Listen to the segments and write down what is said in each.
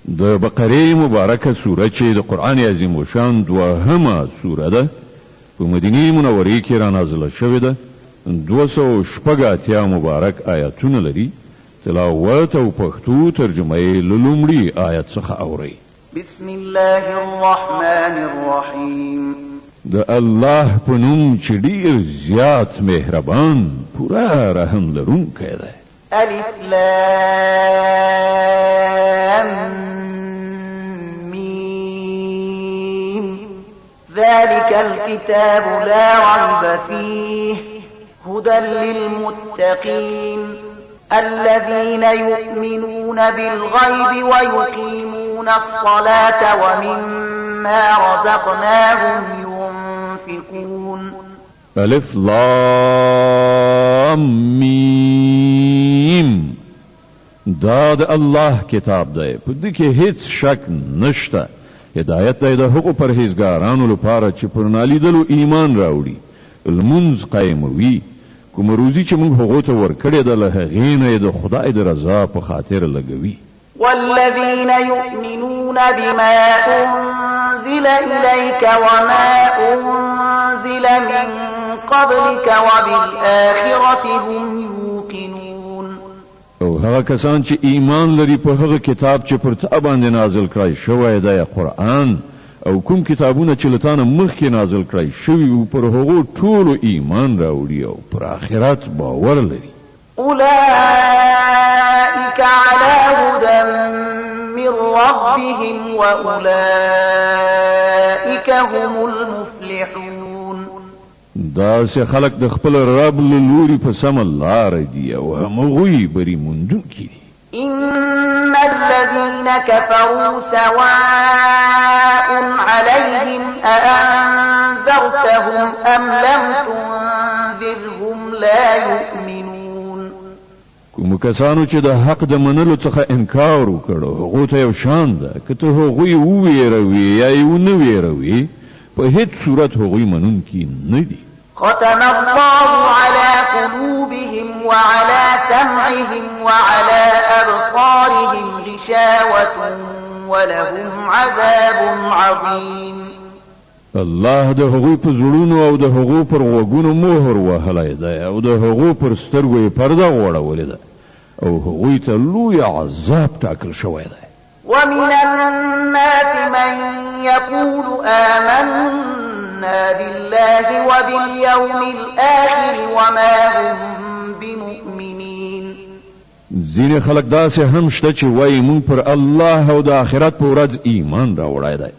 د بقره مبارکه سوره چې د قران عظیم شان دوهمه سوره ده په مدینه منوره کې را نازله شوې ده 280 مبارک آیاتونه لري تلاوت او پښتو ترجمه یې لومړی آیت څخه اوري بسم الله الرحمن الرحیم د الله په نوم چې ډیر زیات مهربان پورا رحم لرونکی دی الف لام میم ذلك الكتاب لا ريب فيه هدى للمتقين الذين يؤمنون بالغيب ويقيمون الصلاة ومما رزقناهم ينفقون الف لام میم دا د الله کتاب دی په دې کې هیڅ شک نشته هدایت دی د هغو پرهیزګارانو لپاره چې پر نالیدلو ایمان راوړي المنز قایموي کوم روزي چې موږ هغو ته ورکړې ده له هغې نه د خدای د رضا په خاطر لګوي والذين يؤمنون بما أنزل إليك وما أنزل من قبلك وبالآخرة هم يوقنون او هغه کسان چې ایمان لري په هغه کتاب چې پر تا باندې نازل کړی شوی دی قرآن او کوم کتابونه چې لتانه مخکې نازل کړی شوی او پر هغو ټولو ایمان راوړي او پر آخرت باور لري أولئك على هدى من ربهم وأولئك هم المفلحون دا سه خلق د خپل رب لوري په سم لار دی او هغوی بری مندونکي دي إن الذين كفروا سواء عليهم أأنذرتهم أم لم تنذرهم لا يؤمنون کوم کسانو چې د حق د منلو څخه انکار وکړو هغه ته یو شان ده کته هغوی وویروي یا یو نه ویروي په هیڅ صورت هغوی منونکي نه دي ختم الله على قلوبهم وعلى سمعهم وعلى أبصارهم غشاوة ولهم عذاب عظيم الله د هغوی په زړونو او د هغو پر غوږونو مهر وهلی دی او د هغو پر سترګو یې پرده غوړولې ده او هغوی ته لوی عذاب ټاکل شوی دی ومن الناس من يقول آمنا بالله وباليوم الآخر وما هم بمؤمنين ځینې خلک داسې هم شته چې وایي موږ پر الله او د آخرت په ورځ ایمان راوړی دی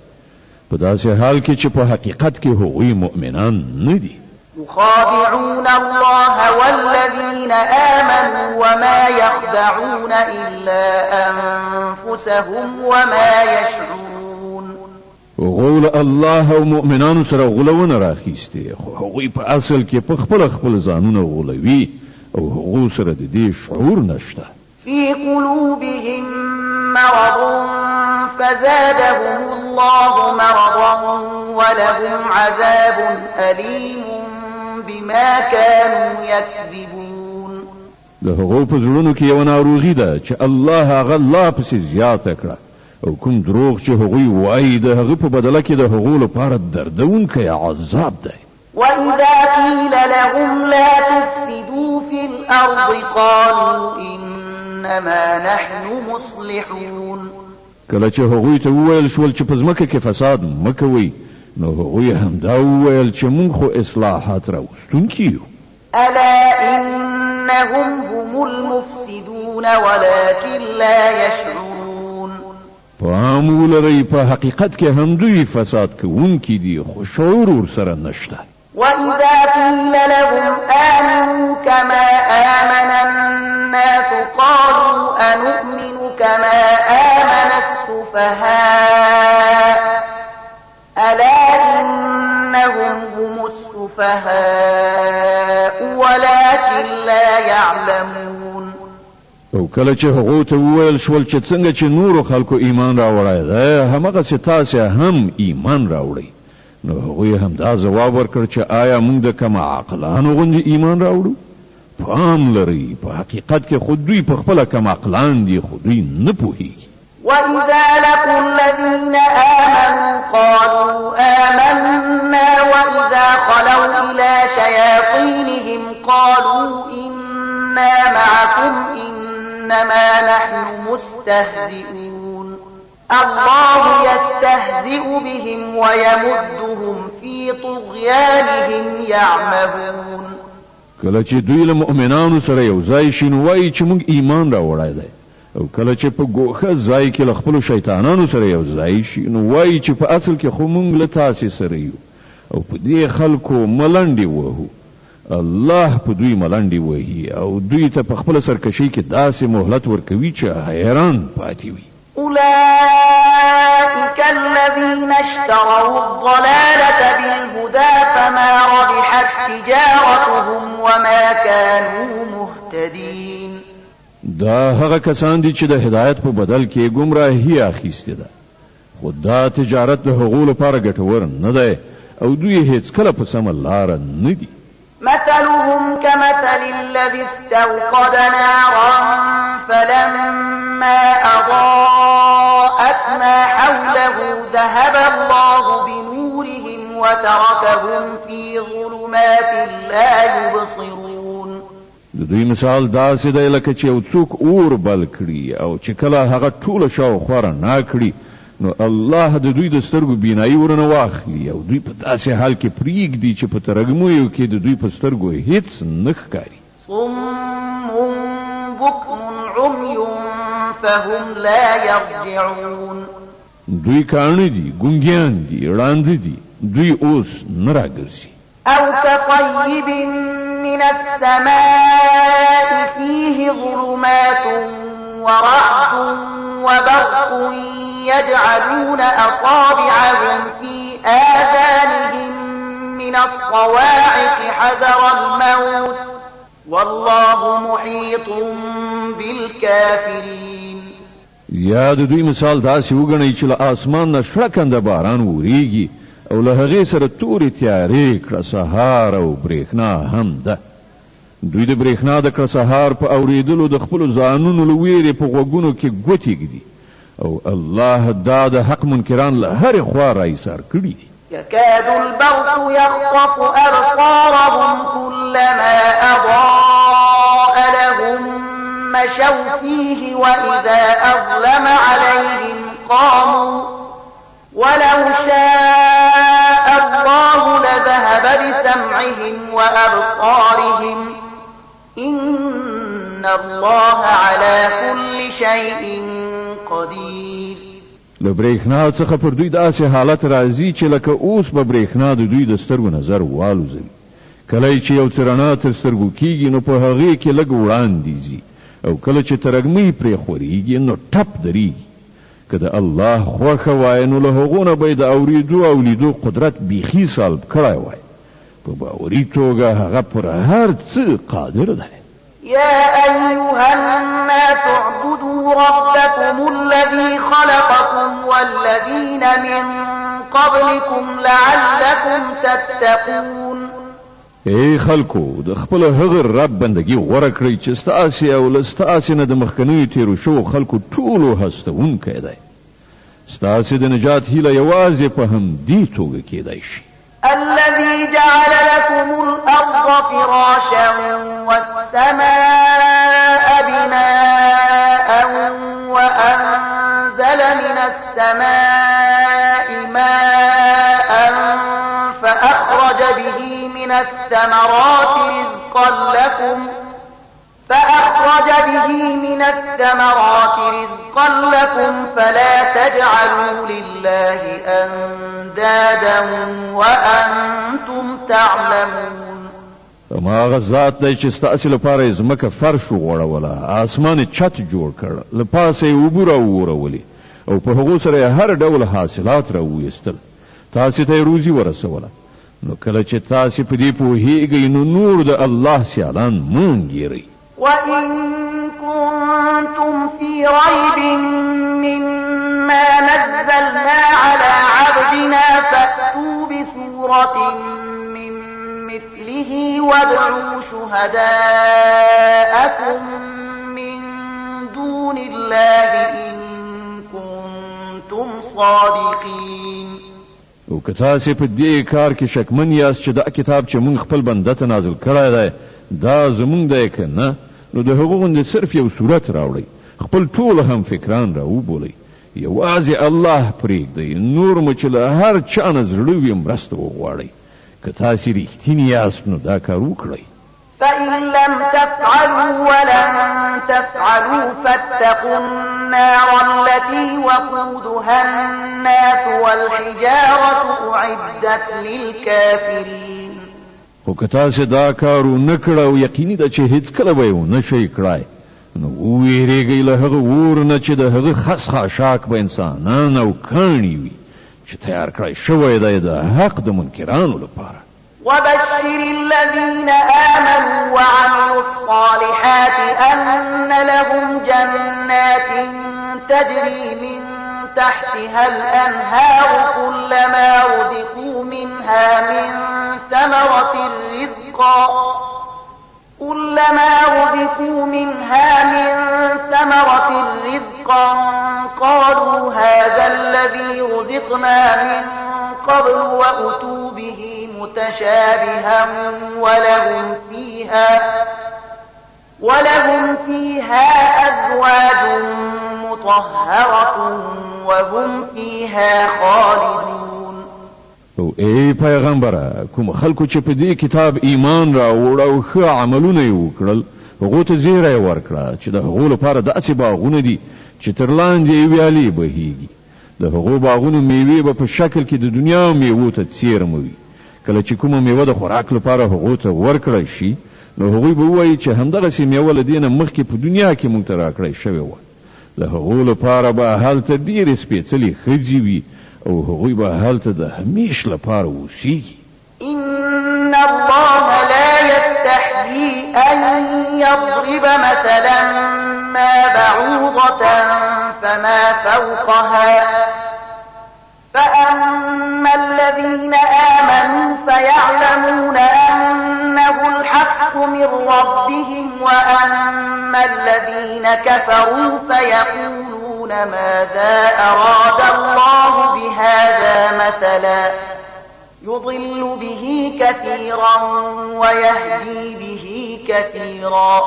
په داسې حال کې چې په حقیقت کې هغوی مؤمنان نه دي يخادعون الله والذين آمنوا وما يخدعون إلا أنفسهم وما يشعرون غول الله او مؤمنان سره غلونه راخیسته خو هغوی په اصل کې په خپل ځانونه غولوي او هغو سره د دې شعور نشته في قلوبهم مرض فزادهم الله مرضا ولهم عذاب أليم بما كانوا يكذبون د هغو په زړونو کې یو ناروغي ده چې الله هغه لا پسې زیاته کړه او کوم دروغ چې هغوی وایي د هغه په بدله کې د هغو لپاره دردونکی عذاب دی وإذا قيل لهم لا تفسدوا في الأرض قالوا إنما نحن مصلحون کله چې هغوی ته وویل شول چې په ځمکه کې فساد مکوئ نو هغوی هم دا وویل چې موږ خو اصلاحات راوستونکي یو ألا إنهم هم المفسدون ولكن لا يشعرون پام ولرئ په حقیقت کې هم دوی فساد کوونکي دي خو شعور ورسره نشته وإذا قيل لهم آمنوا كما آمن الناس قالوا أنؤمن كما آمن السفهاء ألا إنهم هم السفهاء ولكن لا يعلمون او کله چې هغه ته وویل شول چې څنګه چې نور خلکو ایمان راوړی دی همغه تاسو هم ایمان راوړی نو هغه هم دا جواب ورکړ چې آیا موږ د کما عقلانو غوندې ایمان راوړو پام لري په حقیقت کې خود دوی په خپل کما عقلان دي خود دوی نه پوهیږي وإذا لقوا الذين آمنوا قالوا آمنا وإذا خلوا إلى شياطينهم قالوا إنا معكم إنما نحن مستهزئون الله يستهزئ بهم ويمدهم في طغيانهم يعمهون. کله چې دوی له مؤمنانو سره یو ځای شي نو وایي چې موږ ایمان راوړی دی، او کله چې په ګوښه ځای کې له خپلو شیطانانو سره یو ځای شي نو وایي چې په اصل کې خو موږ له تاسې سره یو، او په دې خلکو ملنډې وهو. الله په دوی ملنډې وهي او دوی ته په خپله سرکشۍ کې داسې مهلت ورکوي چې حیران پاتې وي. أولئك الذين اشتروا الضلالة بالهدى فما ربحت تجارتهم وما كانوا مهتدين. دا هغه کسان دي چې د هدایت په بدل کې گمراهي اخیسته ده، خو دا تجارت د هغو لپاره ګټور نه دی او دوی هیڅ کله په سمه لاره نه دي. مثلهم كمثل الذي استوقد نارا فلما أضاءت ما حوله ذهب الله بنورهم وتركهم في ظلمات لا يبصرون. د دوی مثال داسې دی لکه چې یو څوک اور بل کړي او چې کله هغه ټوله شاوخوا رڼا کړي نو الله د دوی د سترګو بینایي ورنه واخلي او دوی په داسې حال کې پرېږدي چې په ترږمیو کې د دوی په سترګو هیڅ نه ښکاري. صم بكم عمي فهم لا يرجعون. دوی کاڼه دي، ګونګیان دي، ړانده دي، دوی اوس نه راګرځي. أو كصيب من السماء فيه ظلمات ورعد وبرق يجعلون أصابعهم في آذانهم من الصواعق حذر الموت والله محيط بالكافرين. یا د دوی مثال داسې وګڼئ چې له آسمان نه شړکنده باران وریږي او له هغې سره تورې تیارې کړه سهار او برېښنا هم ده. دوی د برېښنا د کړه سهار په اورېدلو د خپلو ځانونو له ویرې په غوږونو کې ګوتې ږدي او الله دا د حق منکران له هرې خوا راایسار کړي دي. يكاد البرق يخطف أبصارهم كلما أضاء لهم مشوا فيه وإذا أظلم عليهم قاموا ولو شاء الله لذهب بسمعهم وأبصارهم إن الله على كل شيء قدير. له برېښنا څخه پر دوی داسې حالت راځي چې لکه اوس به برېښنا د دوی د سترګو نظر والوزوي. کله چې یو څه رڼا تر سترګو کېږي نو په هغې کې لږ وړاندې ځي او کله چې ترږمۍ پرې خورېږي نو ټپ درېږي. که د الله خوښه وای نو له هغو نه به یې د اورېدو او لیدو قدرت بیخي سلب کړی وای. په باوري توګه هغه پر هر څه قادر دی. يا أيها الناس اعبدوا ربكم الذي خلقكم والذين من قبلكم لعلكم تتقون. ای خلکو د خپل هغه رب بندگی غوړه کړئ چې ستاسې او له ستاسې نه د مخکنیو تېرو شوو خلکو ټولو هستوونکی دی. ستاسې د نجات هیله یوازې په همدې توګه کېدی شي. الذي جعل لكم الأرض فراشا والسماء بناء وأنزل من السماء ماء فأخرج به من الثمرات رزقا لكم فلا تجعلوا لله أندادا وأنتم تعلمون. ما غزات دی چې ستاسې لپاره یې ځمکه فرش وغوړوله، آسمان یې چت جوړ کړ، له پاسه یې اوبه راوورولې او په هغو سره یې هر ډول حاصلات راوویستل، تاسې ته یې روزي ورسوله. نو کله چې تاسې په دې پوهېږئ نو نور د الله سیالان مه انګېرئ. وَإِن كُنتُمْ فِي رَيْبٍ مِّمَّا نَزَّلْنَا عَلَى عَبْدِنَا فَأْتُوا بِسُورَةٍ مِّن مِّثْلِهِ وَادْعُوا شُهَدَاءَكُم مِّن دُونِ اللَّهِ إِن صادقين. او که تاسو په دې کار کې شکمن یاست چې دا کتاب چې مونږ خپل بنده ته نازل کړی دی دا زمونږ دی که نه، نو د هغو غوندې صرف یو صورت راوړئ، خپل ټول هم فکران را وبولئ، یوازې الله پرېږدئ، نور مو چې له هر چا نه زړه وي مرسته وغواړئ. که تاسو رښتیني یاست نو دا کار وکړئ. فإن لم تفعلوا ولن تفعلوا فاتقوا النار التي وقودها الناس والحجارة أعدت للكافرين. خو که تاسو دا کار ونه کړه او یقیني ده چې هیڅکله به یې ونه شئ کړای، نو وویریږئ له هغه اور نه چې د هغه خس خاشاک به انسانان او کاڼي وي چې تیار کړی شوی دی د حق د منکرانو لپاره. وبشر الذين آمنوا وعملوا الصالحات أن لهم جنات تجري من تحتها الأنهار كلما رزقوا منها من ثمرة رزقا قالوا هذا الذي رزقنا من قبل وأتوا به متشابها ولهم فيها أزواج مطهرة وهم فيها خالدون. او ای پیغمبره، کوم خلکو چې په دې کتاب ایمان راوړ او ښه عملونه یې وکړل هغو ته زیری ورکړه چې د هغو لپاره داسې باغونه دي چې تر لاندې یې ویالې بهیږي، د هغو باغونو میوې به په شکل کې د دنیا میوو ته څیرمه وي. کله چې کومه میوه د خوراک لپاره هغو ته ورکړی شي نو هغوی به ووایي چې همدغسې میوه له دې نه مخکې په دنیا کې موږ ته راکړی شوې وه. د هغو لپاره به هلته ډېرې سپېڅلې ښځې وي او هغوی به هلته د همیش لپاره اوسیږي. إن الله لا يستحيي أن يضرب مثلا ما بعوضة فما فوقها فأما الذين آمنوا فيعلمون أنه الحق من ربهم وأما الذين كفروا فيقولون ماذا أراد الله بهذا مثلا يضل به كثيرا ويهدي به كثيرا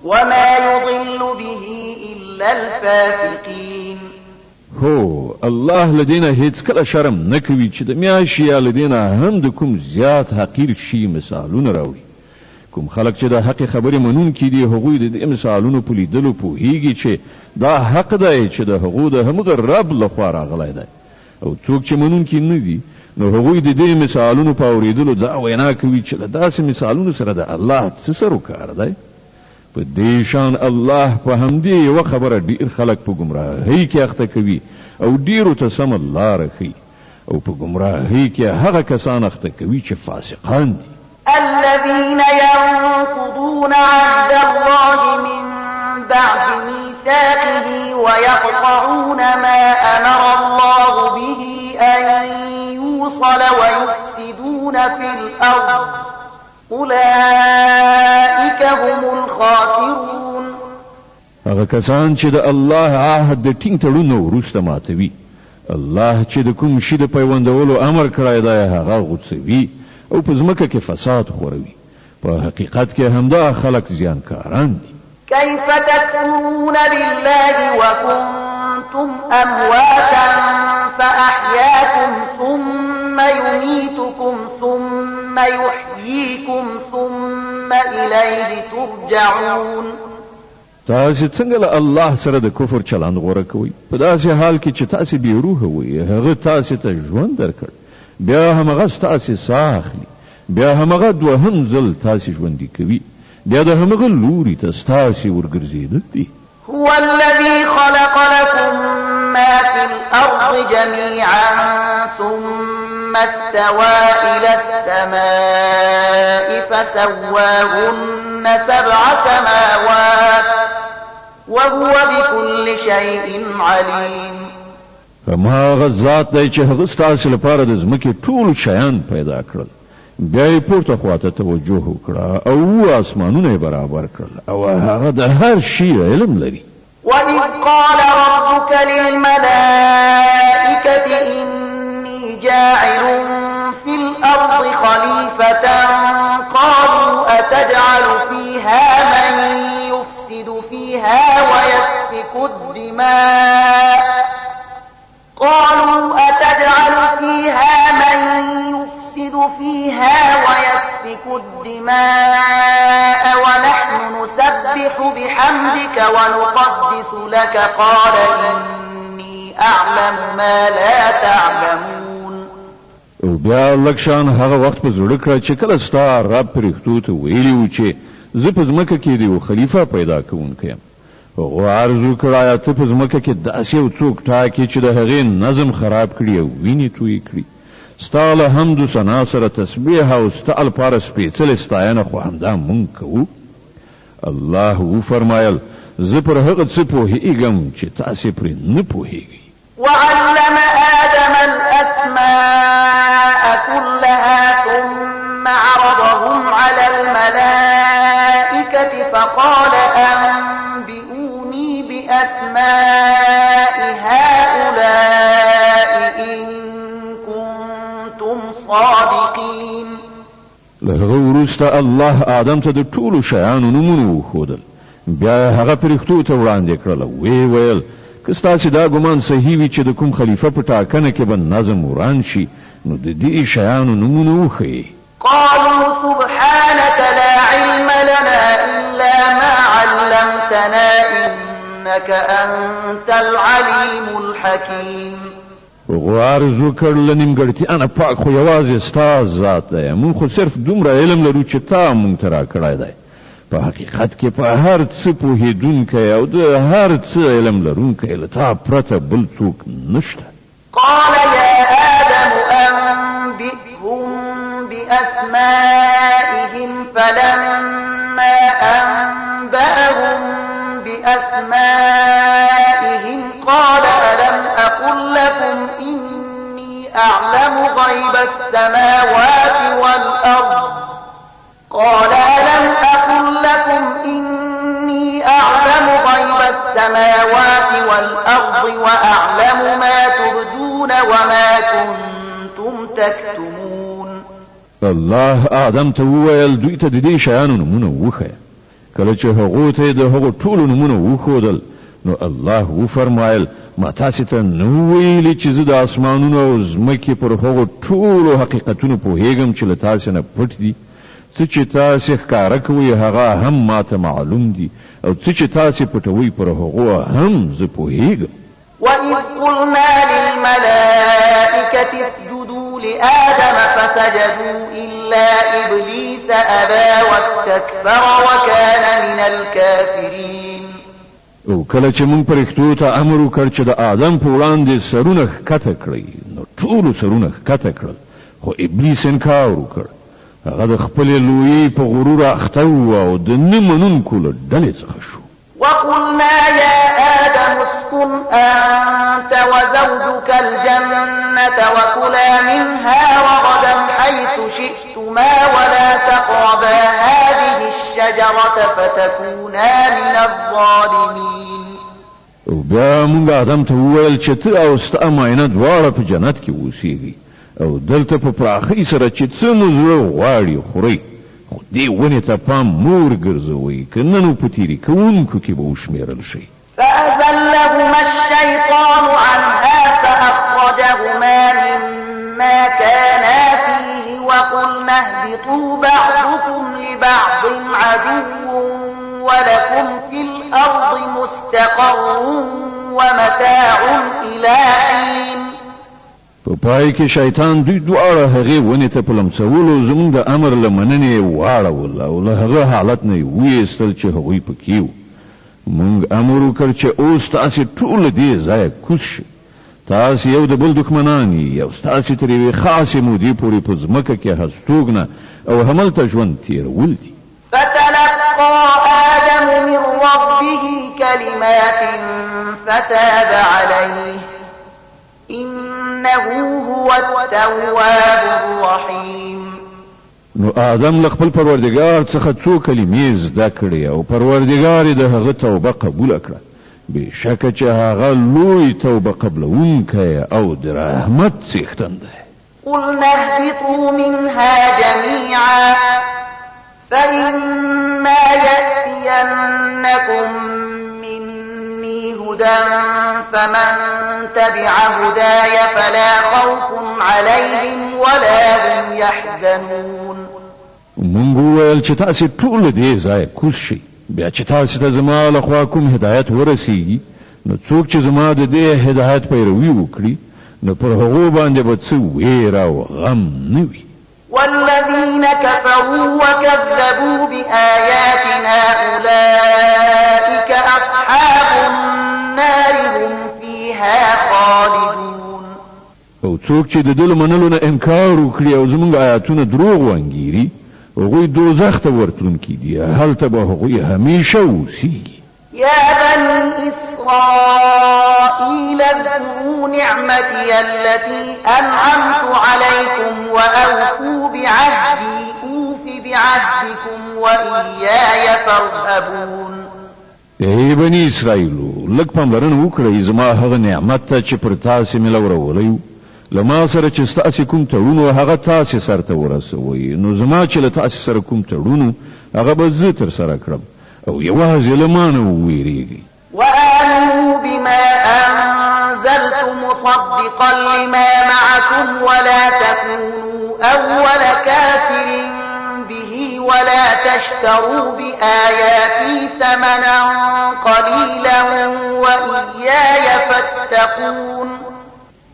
وما يضل به إلا الفاسقين. هو الله لدينا هیڅ کله شرم نکوي چې د میاشي یا لدينا هم د کوم زیات حقیر شي مثالونه راوي. کوم خلک چې د حق خبرې منونکي دي هغوی د دې مثالونو په لیدلو پوهیږي چې دا حق دی چې د هغو د همغه رب لخوا راغلی دی، او څوک چې منونکي نه دي نو هغوی د دې مثالونو په اورېدلو دا وینا کوي چې له داسې مثالونو سره د الله څه سروکار دی. په دې شان الله په همدې یوه خبره ډېر خلک په ګمراهۍ کې اخته کوي او ډېرو ته سمه لاره ښیي، او په ګمراهۍ کې هغه کسان اخته کوي چې فاسقان دي. الذين ينقضون عهد الله من بعد ميثاقه ويقطعون ما أمر الله به أن يوصل ويفسدون في الأرض أولئك هم الخاسرون. هغه کسان چې د الله عهد د ټینګ تړونو وروسته ماتوي، الله چې د کوم شي د پیوندولو امر کړی دی هغه غوڅوي او په ځمکه کې فساد خوروي. په حقیقت کې همدا خلک زیانکاران دي. كيف تكفرون بالله وكنتم أمواتا فأحياكم ثم يميتكم ثم يحييكم ثم إليه ترجعون. تاسو څنګه له الله سره د کفر چلند غوړه کوي؟ په داسې حال کې چې تاسو بې روحه وي، هغه تاسو ته ژوند درکړ، بیا همغه تاسو ساه اخلي، بیا همغه دوهم ځل تاسو ژوندي کوي، بیا د همغه لوري ته تاسو ورګرځېدل دي. هو الذي خلق لكم ما في الأرض جميعا ثم استوى إلى السماء فسواهن 7 سماوات وهو بكل شيء عليم. فما غزات دی چې هغه ستاسو لپاره د ځمکې ټول شیان پیدا کړل، بیا یې پورته خواته توجه وکړه او اسمانونه برابر کړل او هغه د هر شي علم لري. وإذ قال ربك للملائكة إني جاعل في الأرض خليفة قالوا أتجعل فيها من يفسد فيها ويسفك الدماء ونحن نسبح بحمدك ونقدس لك قال إني أعلم ما لا تعلمون. او بیا لکشان هغه وخت په زړه کړ چې کله ستا رب پرښتو ته ویلی و چې زه په ځمکه کې یو خلیفہ پیدا کوونکی یم. هغه عرض وکړ ته په ځمکه کې داسې یو څوک ټاکي چې د هغې نظم خراب کړي او وینې توی کړي. ستا له حمد و ثنا سره تسبیح او ستا لپاره سپېڅلې ستاینه خو همدا مونږ کوو. الله وفرمایل زه پر هغه څه پوهېږم چې تاسې پرې نه پوهېږئ. وعلم آدم الأسماء كلها ثم عرضهم على الملائكة فقال أنبئوني بأسماء هؤلاء إن كنتم صادقين. لهغه وروسته الله آدم ته د ټولو شیانو نومونه وښودل. بیا هغه پرښتو ته وړاندې کړل. ویل که ستاسې دا ګمان صحیح وي چې د کوم خلیفه په ټاکنه کې به نظم وران شي نو د دې شیانو نومونه وښیئ. قالوا سبحانك لا علم لنا إلا ما علمتنا إنك أنت العليم الحكيم. غوارز وکړ له نیمګړتیا نه پاک خو یوازې ستا ذات دی. موږ خو صرف دومره علم لرو چې تا موږ ته راکړی دی. په حقیقت کې په هر څه پوهېدونکی او د هر څه علم لرونکی له تا پرته بل څوک نشته. قال يا آدم أنبئهم بأسمائهم فلما أنبأهم بأسمائهم قال ألم أقل لكم إني أعلم غيب السماوات والأرض قال ألم أقل لكم إني أعلم غيب السماوات والأرض وأعلم ما تبدون وما كنتم تكتمون. الله آدم ته وویل دوی ته د دې شیانو نومونه وښیه. کله چې هغو ته د هغو ټولو نومونه وښودل نو الله وفرمایل ما تاسې ته نه ویلي چې زه د اسمانونو او ځمکې پر هغو ټولو حقیقتونو پوهېږم چې له تاسې نه پټ دي. څه چې تاسې ښکاره کوئ هغه هم ماته معلوم دي او څه چې تاسې پټوئ پر هغو هم زه پوهېږم. وَإِذْ قُلْنَا لِلْمَلَائِكَةِ اسْجُدُوا لِآدَمَ فَسَجَدُوا إِلَّا إِبْلِيسَ أَبَى وَاسْتَكْبَرَ وَكَانَ مِنَ الْكَافِرِينَ. او کله چې موږ پرښتو ته امر وکړ چې د آدم په وړاندې سرونه ښکته کړئ نو ټولو سرونه ښکته کړل خو ابلیس انکار وکړ. هغه د خپلې لویۍ په غرور اخته و او د نه منونکو له ډلې څخه شو. وقلنا يا آدم اسكن أنت وزوجك الجنة وكلا منها رغدا حيث شئتما ولا تقربا هذه الشجرة فتكونا من الظالمين. او بیا موږ آدم ته وویل چې ته او ستا ماینه دواړه په جنت کې اوسېږئ او دلته په پراخۍ سره چې څه مو زړه غواړي خورئ خو دې ونې ته پام مور ګرځوئ که نه نو په تېرې کوونکو کې به وشمېرل شئ. فأزلهما الشيطان عنها فأخرجهما مما كانا فيه وقلنا اهبطوا بعضكم لبعض عدو ولكم في الأرض مستقر ومتاع إلى حين. په پای کې شیطان دوی دواړه هغې ونې ته په لمسولو زموږ د امر له مننې واړول او له هغه حالت نه یې ویستل چې هغوی پکې وو. موږ امر وکړ چې اوس تاسې ټول له دې ځایه کوز شئ. تاسې یو د بل دښمنان یې او ستاسې تر یوې خاصې مودې پورې په ځمکه کې هستوګنه او هملته ژوند تېرول دي. فتلقى آدم من ربه كلمات فتاب عليه إنه هو التواب الرحيم. نو آدم له خپل پروردګار څخه څو کلمې زده کړې او پروردګار یې د هغه توبه قبول کړه. بشکه چې هغه لوی توبه قبلونکی او د رحمت څښتن دی. قلنا اهبطوا منها جميعا فإما يأتينكم مني هدى فمن تبع هداي فلا خوف عليهم ولا هم يحزنون. مونږ وویل چې تاسې ټول دې ځای کوز شئ، بیا چې تاسې ته زما لخوا کوم هدایت ورسیږي نو څوک چې زما د دې هدایت پیروي وکړي نو پر هغو باندې به څه ویره او غم نه وي. والذين كفروا وكذبوا بآياتنا أولئك أصحاب النار هم فيها خالدون. او څوک چې د دې منلو نه انکار وکړي او زموږ آیاتونه دروغ وانګيري هغوی دوزخ ته ورتلونکي دي، هلته به هغوی همیشه اوسیږي. يا بني إسرائيل اذكروا نعمتي التي أنعمت عليكم وأوفوا بعهدي أوف بعهدكم وإياي فارهبون. ای بني اسرائیلو لږ پاملرنه وکړئ زما هغه نعمت ته چې پر تاسې مې لورولی لما سره چې ستاسې کوم تړون هغه تاسې سرته ورسوئ نو زما چې له تاسې سره کوم تړون هغه به زه ترسره کړم او یوازې له ما نه وویریږئ. وآمنوا بما أنزلت مصدقا لما معكم ولا تكونوا أول كافر به ولا تشتروا بآياتي ثمنا قليلا وإياي فاتقون.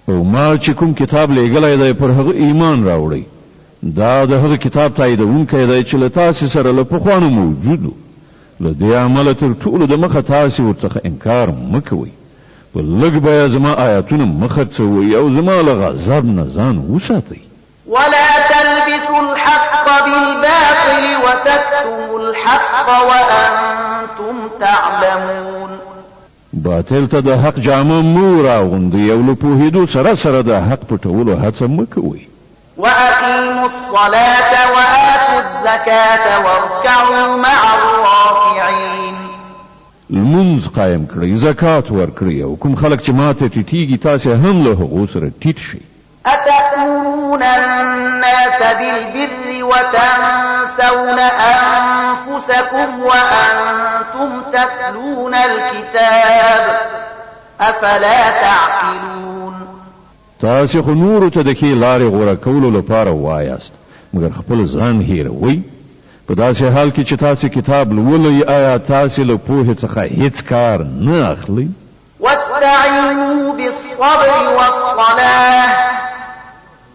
او ما چې کوم کتاب لېږلی دی پر هغه ایمان راوړئ، دا د هغه کتاب تاییدونکی دی چې له تاسې سره له پخوا نه موجود و. له دې عمله تر ټولو د مخه تاسې ورڅخه انکار مه کوئ، په لږ بیه زما آیاتونه مه خرڅوئ او زما له غضب نه ځان وساتئ. ولا تلبسوا الحق بالباطل وتكتموا الحق وأنتم تعلمون. باطل ته د حق جامه مو راغوندئ او له پوهېدو سره سره د حق پټولو هڅه مه کوئ. وأقيموا الصلاة وآتوا الزكاة واركعوا مع الراكعين. لمونځ قایم کړئ، زکات ورکړئ او کوم خلک چې ماته ټیټیږي تاسې هم له هغو سره ټیټ شئ. أتأمرون الناس بالبر وتنسون أنفسكم وأنتم تتلون الكتاب أفلا تعقلون. تاسې خو نورو ته د ښې لارې غوره کولو لپاره وایاست مګر خپل ځان هېروئ. په داسې حال کې چې تاسې کتاب لولئ آیا تاسې له پوهې څخه هیڅ کار نه اخلئ؟ واستعينوا بالصبر والصلاة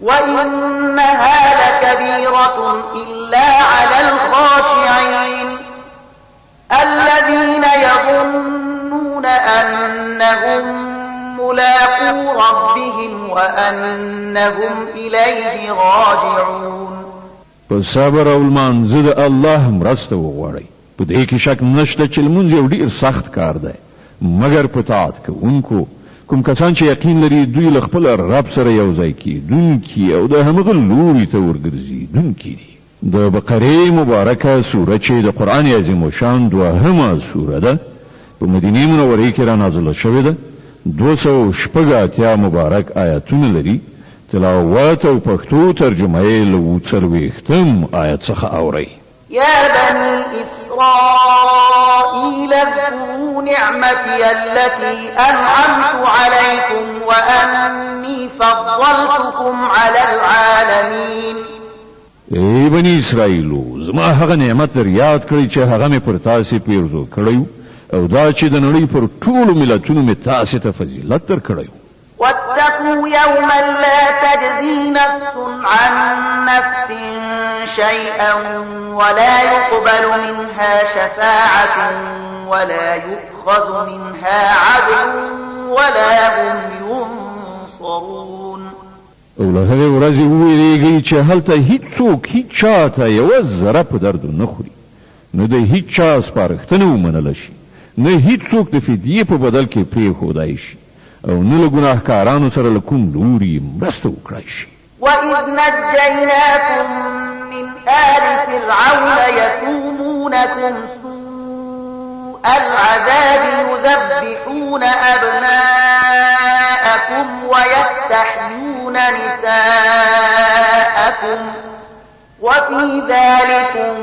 وإنها لكبيرة إلا على الخاشعين الذين يظنون أنهم ملاقو ربهم وأنهم إليه راجعون. په صبر او لمانځه د الله مرسته وغواړئ. په دې کې شک نشته چې لمونځ یو ډېر سخت کار دی مګر په طاعت کوونکو کوم کسان چې یقین لري دوی له خپل رب سره یو ځای کېدونکي او د همغه لوري ته ورګرځېدونکي دي. د بقرې مبارکه سوره چې د قرآن عظیم الشان دوهمه سوره ده په مدینې منورې کې را نازله شوې ده. 286 مبارک آیاتونه لري. تلاوت او پښتو ترجمه یې له 40 آیت څخه اورئ. يا بني إسرائيل اذكروا نعمتي التي أنعمت عليكم وأني فضلتكم على العالمين. ای بني اسرائیلو زما هغه نعمت در یاد کړئ چې هغه مې پر تاسې پیرزو کړی او دا چې د نړۍ پر ټولو ملتونو مې تاسې ته فضیلت درکړی. واتقوا يوما لا تجزي نفس عن نفس شيئا ولا يقبل منها شفاعة ولا يؤخذ منها عدل ولا هم ينصرون. او له هغې ورځې وویرېږئ چې هلته هیڅوک هیڅ چا ته یوه ذره په دردو نه خوري، نه د هیڅ چا سپارښتنه ومنله شي، نه هیڅوک د فدیې په بدل کې پرېښودای شي او نه له ګناهکارانو سره له کوم لوري مرسته وکړای شي. وَإِذْ نَجَّيْنَاكُمْ مِنْ آلِ فِرْعَوْنَ يَسُومُونَكُمْ سُوءَ الْعَذَابِ تذبحون أبناءكم ويستحيون نساءكم وفي ذلكم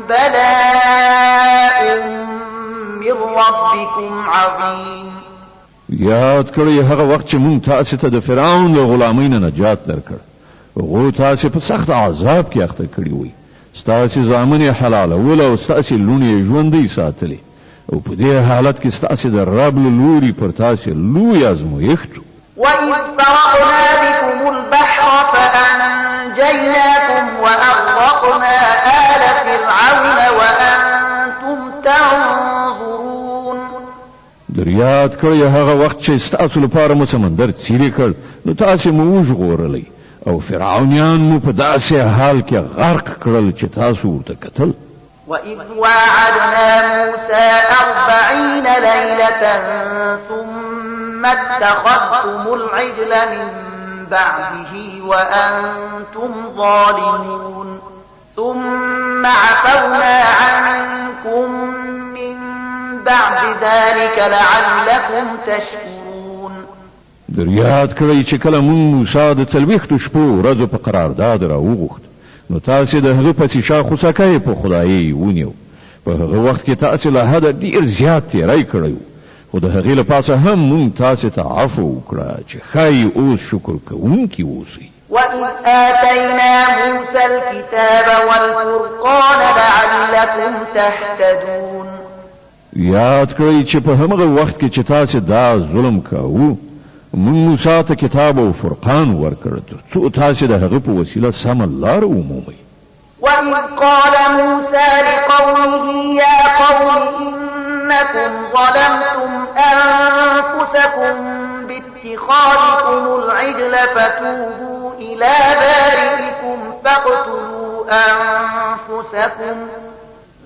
بلاء من ربكم عظيم. یاد کړئ هغه وخت چې مونږ تاسو ته د فرعون له غلامۍ نه نجات درکړ. هغه تاسو په سخت عذاب کې اخته کړی وي. ستاسو زامن حلالول او ستاسو لونی ژوندۍ ساتلې. او په دې حالت کې ستاسو د رب لوري پر تاسو لوی ازمویښت. وَإِذْ فَرَقْنَا بِكُمُ الْبَحْرَ فَأَنْجَيْنَاكُمْ وَأَغْرَقْنَا آلَ فِرْعَوْنَ وَأَنْتُمْ تَنْظُرُونَ. دریاد کړی هغه وخت چې ستاسو لپاره مو سمندر څیرې کړ نو تاسو مو وژغورلې او فرعونیان مو په داسې حال کې غرق کړل چې تاسو ورته کتل. وَإِذْ وَاعَدْنَا مُوسَى 40 لَيْلَةً ثُمَّ اتَّخَذْتُمُ الْعِجْلَ مِنْ بَعْدِهِ وَأَنْتُمْ ظَالِمُونَ ثُمَّ عَفَوْنَا عَنْكُمْ مِنْ بَعْدِ ذَلِكَ لَعَلَّكُمْ تَشْكُرُونَ. دریاد کړی چې کله مونږ موسی د 40 شپو ورځو په قرارداد راوغوښت نو تاسو د هغه په شا خوسکای په خدای ونیو. په هغه وخت کې تاسو له حد ډیر زیات تیری کړی خو د هغې له پاسه هم مونږ تاسو ته عفو وکړه چې ښایي اوس شکر کوونکي اوسئ. وَإِذْ آتَيْنَا مُوسَى الْكِتَابَ وَالْفُرْقَانَ لَعَلَّكُمْ تَهْتَدُونَ. یاد کړئ چې په همغه وخت کې چې تاسو دا ظلم کاوه مونږ موسی ته کتاب او فرقان ورکړ څو تاسو د هغه په وسیله سم لار ومومئ. وَإِذْ قَالَ مُوسَى لِقَوْمِهِ يَا قَوْمِ إِنَّكُمْ ظَلَمْتُمْ أَنفُسَكُمْ بِاتِّخَاذِكُمُ الْعِجْلَ فَتُوبُوا إِلَى بَارِئِكُمْ فَاقْتُلُوا أَنفُسَكُمْ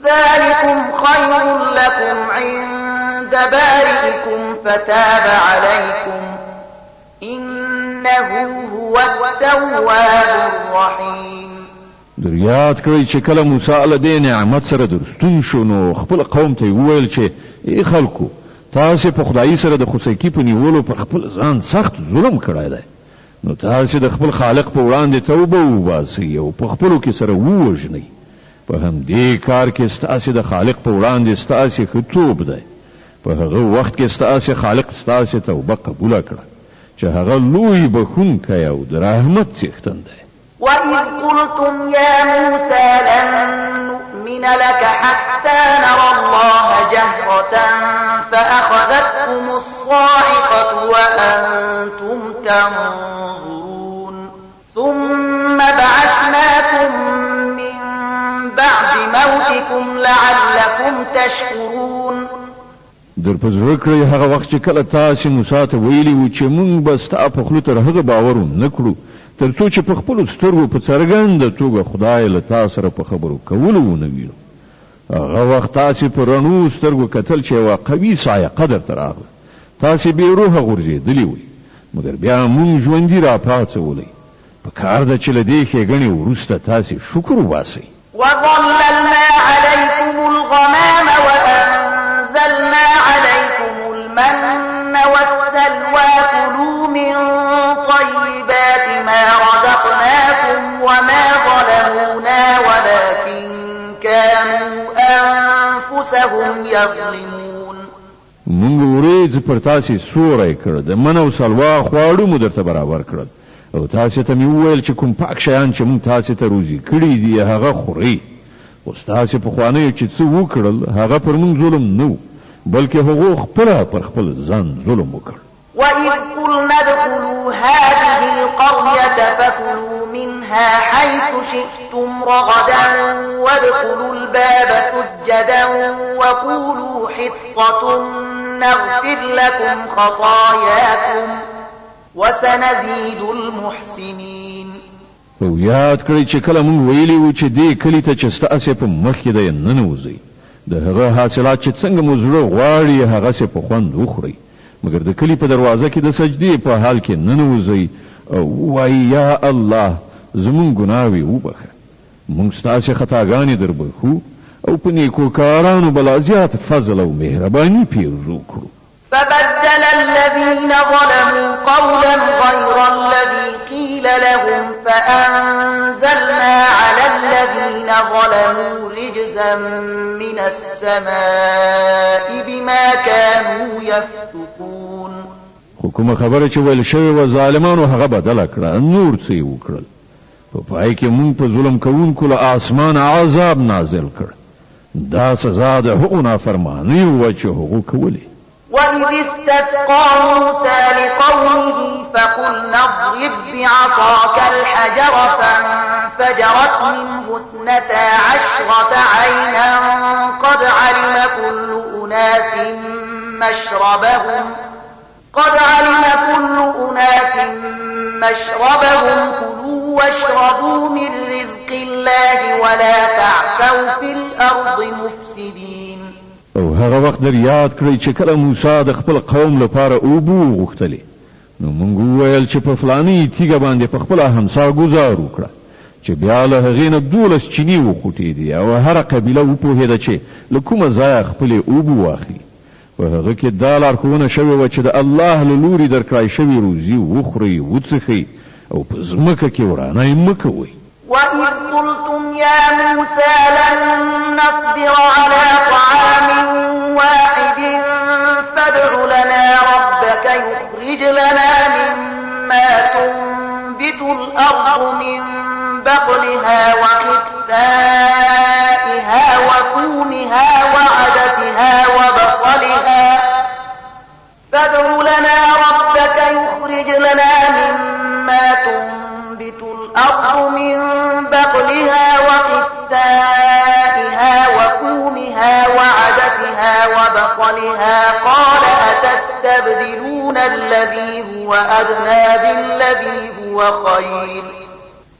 ذَلِكُمْ خَيْرٌ لَكُمْ عِندَ بَارِئِكُمْ فَتَابَ عَلَيْكُمْ إِنَّهُ هُوَ التَّوَّابُ الرَّحِيمُ. دریاد کړی چې کله موسی علیه د نعمت سره درستون شو نو خپل قوم ته وویل چې ای خلکو تاسو په خدای سره د خوسکی په نیولو پر خپل ځان سخت ظلم کړی دی نو تاسو د خپل خالق په وړاندې توبه وباسئ او په خپلو کې سره ووژنئ. په همدې کار کې ستاسو د خالق په وړاندې ستاسو خطوب دی. په هغه وخت کې ستاسو خالق ستاسو توبه قبول کړه چې هغه لوی بخښونکی او د رحمت څښتن دی. وَإِذْ قُلْتُمْ يَا مُوسَى لَن نُّؤْمِنَ لَكَ حَتَّى نَرَى اللَّهَ جَهْرَةً فَأَخَذَتْكُمُ الصَّاعِقَةُ وَأَنْتُمْ تَنظُرُونَ ثُمَّ بَعَثْنَاكُمْ مِنْ بَعْدِ مَوْتِكُمْ لَعَلَّكُمْ تَشْكُرُونَ. در په زړه کړئ هغه وخت چې کله تاسو موسی ته ویلي وو چې مونږ به ستا په خولو تر هغه باور نه کړو تر څو چې په خپلو سترګو په څرګنده توګه خدای له تاسو سره په خبرو کولو ونه وینو. هغه وخت تاسو په رڼو سترګو کتل چې یوه قوي صاعقه درته راغله. تاسو بې روحه غورځېدلي وئ مګر بیا مونږ ژوندي راپاڅولی. په کار ده چې له دې ښېګڼې وروسته تاسو شکر وباسئ. وَظَلَّلْنَا عَلَيْكُمُ الْغَمَامَ وَأَنزَلْنَا عَلَيْكُمُ الْمَنَّ وَالسَّلْوَىٰ كُلُوا مِن طَيِّبَاتِ مَا رَزَقْنَاكُمْ وَمَا ظَلَمُونَا وَلَكِن كَانُوا أَنفُسَهُمْ يَظْلِمُونَ. مونږ ورېځ پر تاسو سوری کړ د من او سلوا خواړه مو درته برابر کړل او تاسو ته مې وویل چې کوم پاک شیان چې مونږ تاسو ته روزي کړي دي هغه خورئ. خو ستاسو پخوانیو چې څه وکړل هغه پر مونږ ظلم نه و بلکې هغو خپله پر خپل ځان ظلم وکړ. وَإِذْ قُلْنَا ادْخُلُوا هَٰذِهِ الْقَرْيَةَ فَكُلُوا مِنْهَا حَيْثُ شِئْتُمْ رَغَدًا وَادْخُلُوا الْبَابَ سُجَّدًا وَقُولُوا حِطَّةٌ نَّغْفِرْ لَكُمْ خَطَايَاكُمْ وَسَنَزِيدُ الْمُحْسِنِينَ. او یاد کړئ چې کله مونږ ویلي وو چې دې کلي ته چې ستاسو په مخ کې دی ننوځئ د هغه حاصلات چې څنګه مو زړه غواړي هغسې په خوند وخورئ مګر د کلي په دروازه کې د سجدې په حال کې ننوځئ او ووایئ یا الله زمونږ ګناوې وبخه مونږ ستاسې خطاګانې در بخو او په نیکو کارانو بلا زیات فضل او مهرباني پیرزو کړو. فبدل الذين ظلموا قولا غير الذي قيل لهم فأنزلنا على الذين ظلموا رجزا من السماء بما كانوا يفسقون. حکومت خبره چې ویل شوی و ظالمانو هغه بدل کړه، نور څه وکړل. په پای کې مونږ په ظلم کوونکو له آسمان عذاب نازل کړ. دا سزا د هغو نافرمانۍ وه چې هغو کولې. وَإِذِ اسْتَسْقَى مُوسَى لِقَوْمِهِ فَقُلْنَا اضْرِب بِّعَصَاكَ الْحَجَرَ فَانفَجَرَتْ مِنْهُ 12 عَيْنًا قَدْ عَلِمَ كُلُّ أُنَاسٍ مَّشْرَبَهُمْ كُلُوا وَاشْرَبُوا مِن رِّزْقِ اللَّهِ وَلَا تَعْثَوْا فِي الْأَرْضِ مُفْسِدِينَ. او هغه وخت در یاد کړئ چې کله موسی د خپل قوم لپاره اوبو غوښتلې، نو موږ وویل چې په فلاني تیږه باندې په خپله همسا ګزار وکړه چې بیا له هغې نه 12 چینې وخوټېدې او هره قبیله وپوهېده چې له کومه ځایه خپلې اوبو واخلي. په هغه کې دا لارښوونه شوې وه چې د الله له لوري درکړای شوې روزي وخورئ وڅښئ او په ځمکه کې ورانی مه کوئ. وَإِذْ قُلْتُمْ يَا مُوسَى لَن نَّصْبِرَ عَلَىٰ طَعَامٍ وَاحِدٍ فَادْعُ لَنَا رَبَّكَ يُخْرِجْ لَنَا مِمَّا تُنبِتُ الْأَرْضُ مِن بَقْلِهَا وَقِثَّائِهَا وَفُومِهَا وَعَدَسِهَا وَبَصَلِهَا فَادْعُ لَنَا رَبَّكَ يُخْرِجْ لَنَا مِمَّا تُنبِتُ الْأَرْضُ مِن بَقْلِهَا وَقِثَّائِهَا وَفُومِهَا وَعَدَسِهَا وَبَصَلِهَا قَالَ أَتَسْتَبْدِلُونَ الَّذِي هُوَ أَدْنَىٰ بِالَّذِي هُوَ خَيْرٌ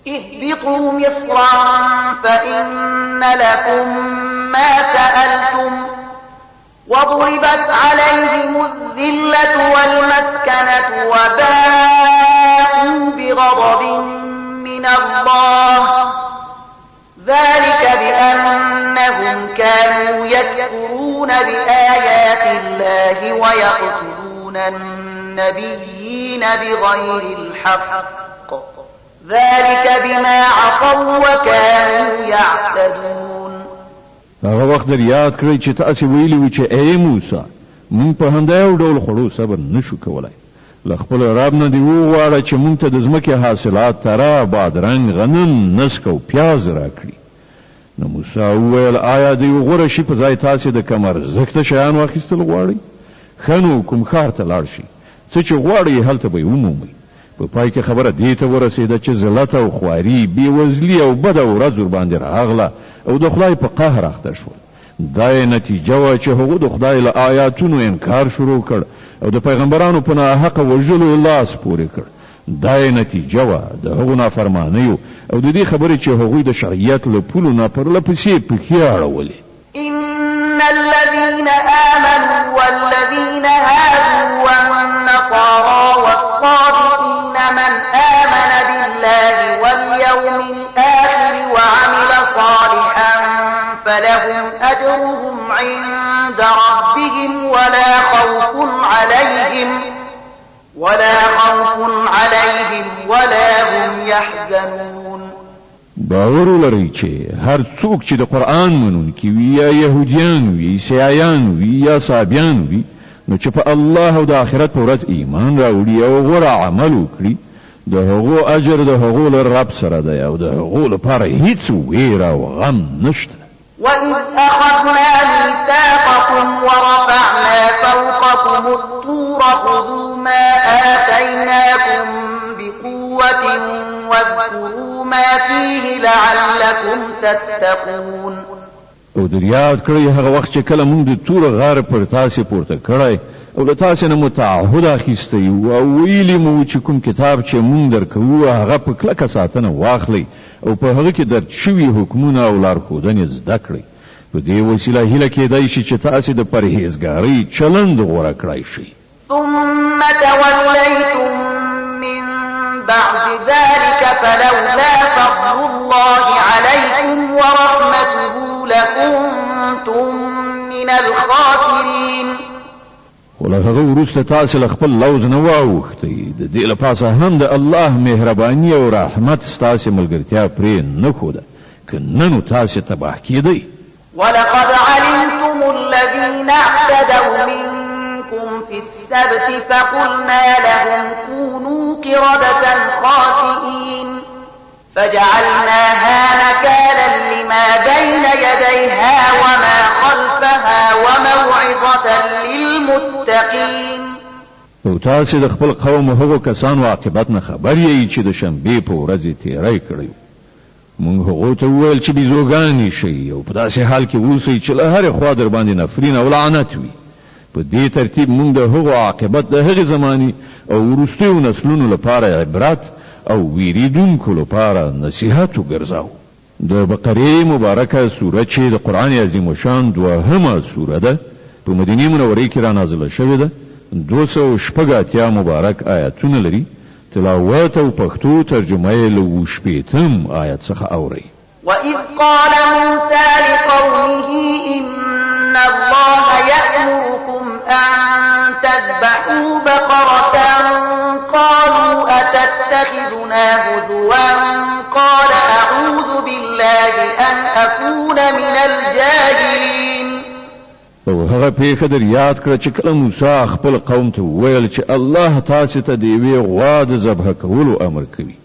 اهْبِطُوا مِصْرًا فَإِنَّ لَكُم مَّا سَأَلْتُمْ وَضُرِبَتْ عَلَيْهِمُ الذِّلَّةُ وَالْمَسْكَنَةُ وَبَاءُوا بِغَضَبٍ مِّنَ اللَّهِ ذَلِكَ بِأَنَّهُمْ كَانُوا يَكْفُرُونَ بِآيَاتِ اللَّهِ وَيَقْتُلُونَ النَّبِيِّينَ بِغَيْرِ الْحَقِّ ذَلِكَ بِمَا عَصَوا وَكَانُوا يَعْتَدُونَ. هغه وخت در یاد کړئ چې تاسو ویلي وو چې اے موسی مونږ په همدا ډول خړو صبر نشو کولای. له خپل رب نه دی وغواړه چې مونږ ته د ځمکې حاصلات ترا بادرنګ غنم نسک او پیاز راکړي. نو موسی وویل آیا دی غوړه شي په ځای تاسو د کمر زکته شیان واخیستل غواړي؟ خنو کوم ښار ته لاړ شي څه چې غواړي هلته به ومومي. په پای کې خبره دې ته ورسېده چې ذلت او خواري بېوزلي او بده ورځ ورباندې راغله او د خدای په قهر اخته شول. دا نتیجه وه چې هغو د خدای له آیاتونو انکار شروع کړ او د پیغمبرانو په ناحقه وژلو لاس پورې کړ. دا نتیجه وه د هغو نافرمانیو او د دې خبرې چې هغوی د شرعیت له پولو نه پرله پسې پښې اړولې. إن الذين آمنوا والذين هادوا والنصارى والصابئين من آمن بالله واليوم الآخر وعمل صالحا فلهم أجرهم عند ربهم ولا خوف عليهم ولا هم يحزنون. باور لري چې هر څوک چې د قرآن منونکي وي یا يهوديان وي عیسایان وي یا صابیان وي نو چې په الله او د آخرت په ورځ ایمان راوړي او غوره عمل وکړي د هغو اجر د هغو له رب سره دی او د هغو لپاره هیڅ ویره او غم نشته. وَإِذْ أَخَذْنَا مِيثَاقَكُمْ وَرَفَعْنَا فَوْقَكُمُ الطُّورَ خُذُوا مَا آتَيْنَاكُمْ بِقُوَّةٍ وَاذْكُرُوا مَا فِيهِ لَعَلَّكُمْ تَتَّقُونَ. او در یاد کړئ هغه وخت چې کله موږ د تور غار پر تاسو پورته کړی او له تاسو نه متعهد اخیستی او ویلي مو چې کوم کتاب چې موږ درکوو هغه په کلکه ساتنه واخلئ او په هغه کې درج شوي حکمونه او لارښودنې زده کړئ. په دې وسیله هیله کېدای شي چې تاسو د پرهیزګارۍ چلند غوره کړئ شي. ثم توليتم من بعد ذلك فلولا فضل الله عليكم ورحمته لكنتم الخاسرين. ولهغه وروسته تاسو له خپل لوز نه واوښتئ د دې لپاره هم د الله مهرباني او رحمت ستاسو ملګرتیا پرې نه خوده که نن تاسو تباه کیدئ. ولقد علمتم الذين اعتدوا منكم في السبت فقلنا لهم كونوا قردة خاسئين فجعلناها نكالا لما بين يديها وما خلفها وموعظة للمتقين. او تاسو د خپل قوم هغو کسانو عاقبت نه خبر یې چې د شنبې په ورځ تیری کړی. مونږ هغو ته وویل چې بیزوګانې شئ او په داسې حال کې اوسئ چې له هرې خوا در باندې نفرین او لعنت وي. په دې ترتیب مونږ د هغو عاقبت د هغې زمانې او وروستیو نسلونو لپاره عبرت او ویریدونکو لپاره نصیحت وګرځاو. د بقرې مبارکه سوره چې د قرآن عظیم شان دوهمه سوره ده په مدینه منورې کې را نازله شوې ده. 280 مبارک آیاتونه لري. تلاوت او پښتو ترجمه یې له 80 آیت څخه اوري. وَإِذْ قَالَ مُوسَى لِقَوْمِهِ إِنَّ اللَّهَ يَأْمُرُكُمْ أَن تَذْبَحُوا بَقَرَةً قَالُوا أَتَتَّخِذُنَا هُزُوًا قَالَ أَعُوذُ بِاللَّهِ أَنْ أَكُونَ مِنَ الْجَاهِلِينَ. او هغه پیښه در یاد کړه چې کله موسی خپل قوم ته وویل چې الله تاسو ته د یوې غوا د ذبح کولو امر کوي.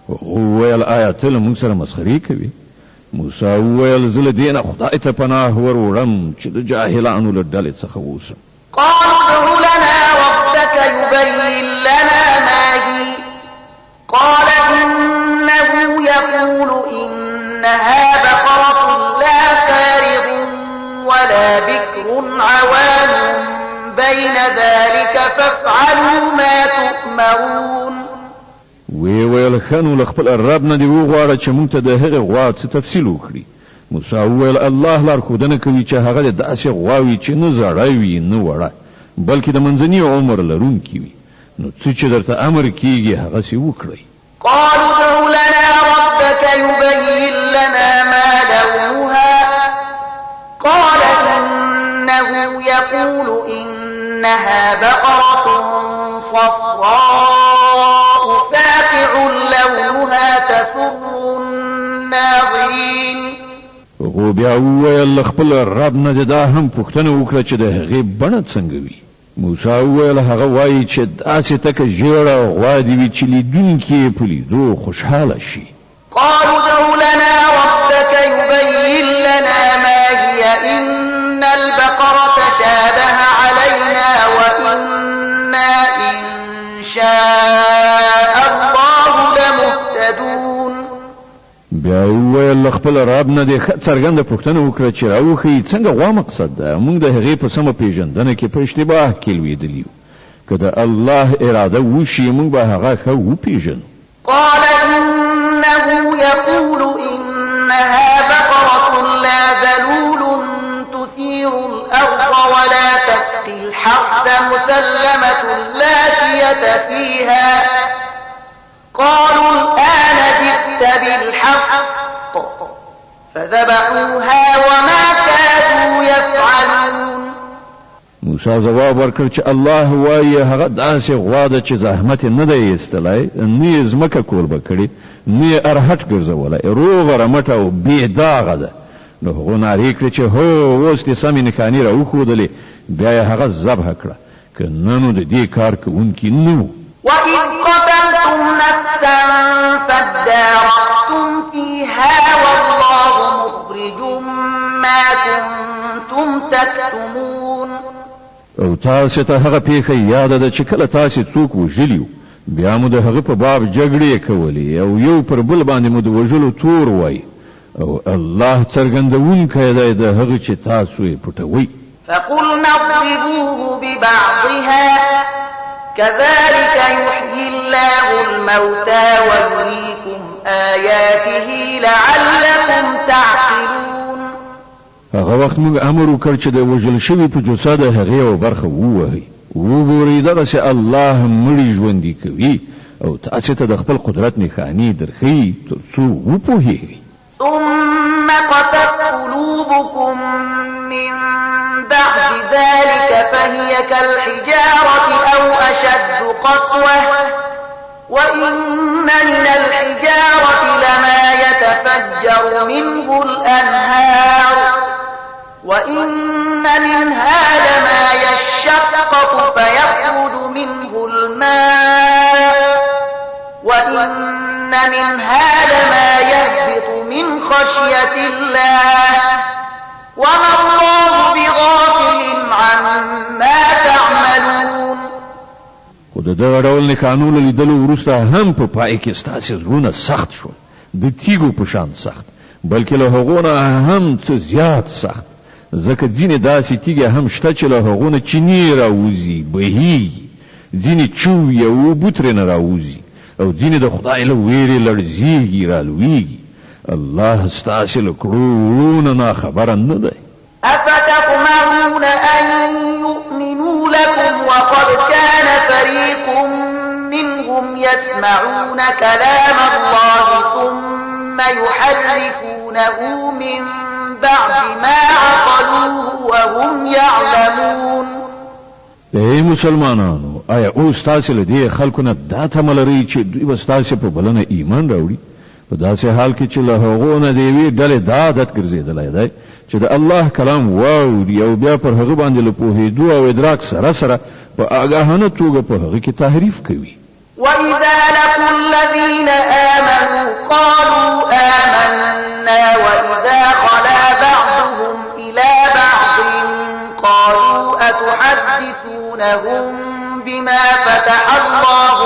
وویل آیا ته له موږ سره مسخرې کوي؟ موسی وویل زه له دې نه خدای ته پناه ور وړم چې د جاهلانو له ډلې څخه اوسم. قالوا ادع لنا ربك يبين لنا ما هي قال إنه يقول إنها بقرة لا فارغ ولا بكر عوان بين ذلك فافعلوا ما تؤمرون. ویل خنو لخپل رب نه دی وغواړه چې مونږ ته د هغه غوا څه تفصیل وکړي. موسی ویل الله لار خودنه کوي چې هغه داسې غواوي چې نه زړای وي نه وړه بلکې د منځني عمر لرونکي وي. نو څه چې درته امر کیږي هغه سی وکړئ. قالوا ادع لنا ربك يبين لنا ما لونها قال إنه يقول إنها بقرة صفراء فاقع لونها تسر الناظرين. خو بیا وویل خپل رب نه دا هم پوښتنه وکړه چې د هغې بڼه څنګه وي. موسی وویل هغه وایي چې داسې تکه ژیړه غوا دې وي چې لیدونکي یې په لیدو خوشحاله شي. قالوا ادع لنا ربك يبين لنا ما هي إن البقرة شابه علينا وإنا إن شاء الله لمهتدون. بیا وویل خپل رب نه دې څرګنده پوښتنه وکړه چې راوښیي څنګه غوا مقصد ده. موږ د هغې په سمه پیژندنه کې په اشتباه کې لوېدلي یو. که د الله اراده وشي موږ به هغه ښه وپېژنو. قال إنه يقول إنها بقرة لا ذلول تثير الأرض ولا تسقي الحرث مسلمة لا شية فيها قالوا الآن جئت بالحق فذبحوها وما كادوا يفعلون. موسی جواب ورکړ چې الله وایي هغه داسې غوا ده چې زحمت نه دی ایستلی نه یې ځمکه کور به کړي نه یې ارهټ ګرځولی روغه رمټه او بې داغه ده. نو هغو نارې کړې چې هو اوس دې سمې نښانې راوښودلې بیا یې هغه ذبحه کړه که نه نو د دې کار کوونکي نه و. وَإِذْ قَتَلْتُمْ نَفْسًا فَادَّارَأْتُمْ فِيهَا وَاللَّهُ مُخْرِجٌ مَا كُنتُمْ تَكْتُمُونَ. او تاسو ته هغه پیښه یاد ده چې کله تاسو څوک وژلیو بیا مو د هغه په باب جګړې کولې او یو پر بل باندې مو د وژلو تور وای او الله څرګندونکی دی د هغه چې تاسو یې پټوئ. فقلنا اضربوه ببعضها كذلك يحيي الله الموتى ويريكم آياته لعلكم تعقلون. هغه وخت موږ امر وکړ چې د وژل شوي په جوسه د هغې یوه برخه ووهئ. وګورئ دغسې الله مړي ژوندي کوي او تاسې ته د خپل قدرت نښانې درښیي تر څو وپوهېږئ. ثم قست قلوبكم من بعد الحجارة أو أشد قسوة وإن من الحجارة لما يتفجر منه الأنهار وإن منها لما يشقق فيخرج منه الماء وإن منها لما يهبط من خشية الله وما الله بغافل عما تعملون. خو د دغه ډول نښانو له لیدلو وروسته هم په پای کې ستاسې زړونه سخت شول، د تیږو په شان سخت، بلکې له هغو نه هم څه زیات سخت، ځکه ځینې داسې تیږې هم شته چې له هغو نه چینې راوځي، بهیږي، ځینې چوي او اوبه ترېنه راوځي، او ځینې د خدای له ویرې لړزېږي، رالویږي. الله ستاسې له کړو وړو نه خبره نه دی. أفتطمعون أن يؤمنوا لكم وقد كان فريق منهم يسمعون كلام الله ثم يحرفونه من بعد ما عقلوه وهم يعلمون. ای مسلمانانو، آیا اوس تاسې له دې خلکو نه دا تمه لرئ چې دوی به ستاسې په بلنه ایمان راوړي؟ په داسې حال کې چې له هغو نه د یوې ډلې دا عادت ګرځېدلی دی چې د الله کلام واوري او بیا پر هغه باندې له پوهېدو او ادراک سره سره په آګاهانه توګه په هغه کې تحریف کوي. وَإِذَا لَقُوا الَّذِينَ آمَنُوا قَالُوا آمَنَّا وَإِذَا خَلَا بَعْضُهُمْ إِلَى بَعْضٍ قَالُوا أَتُحَدِّثُونَهُم بِمَا فَتَحَ اللَّهُ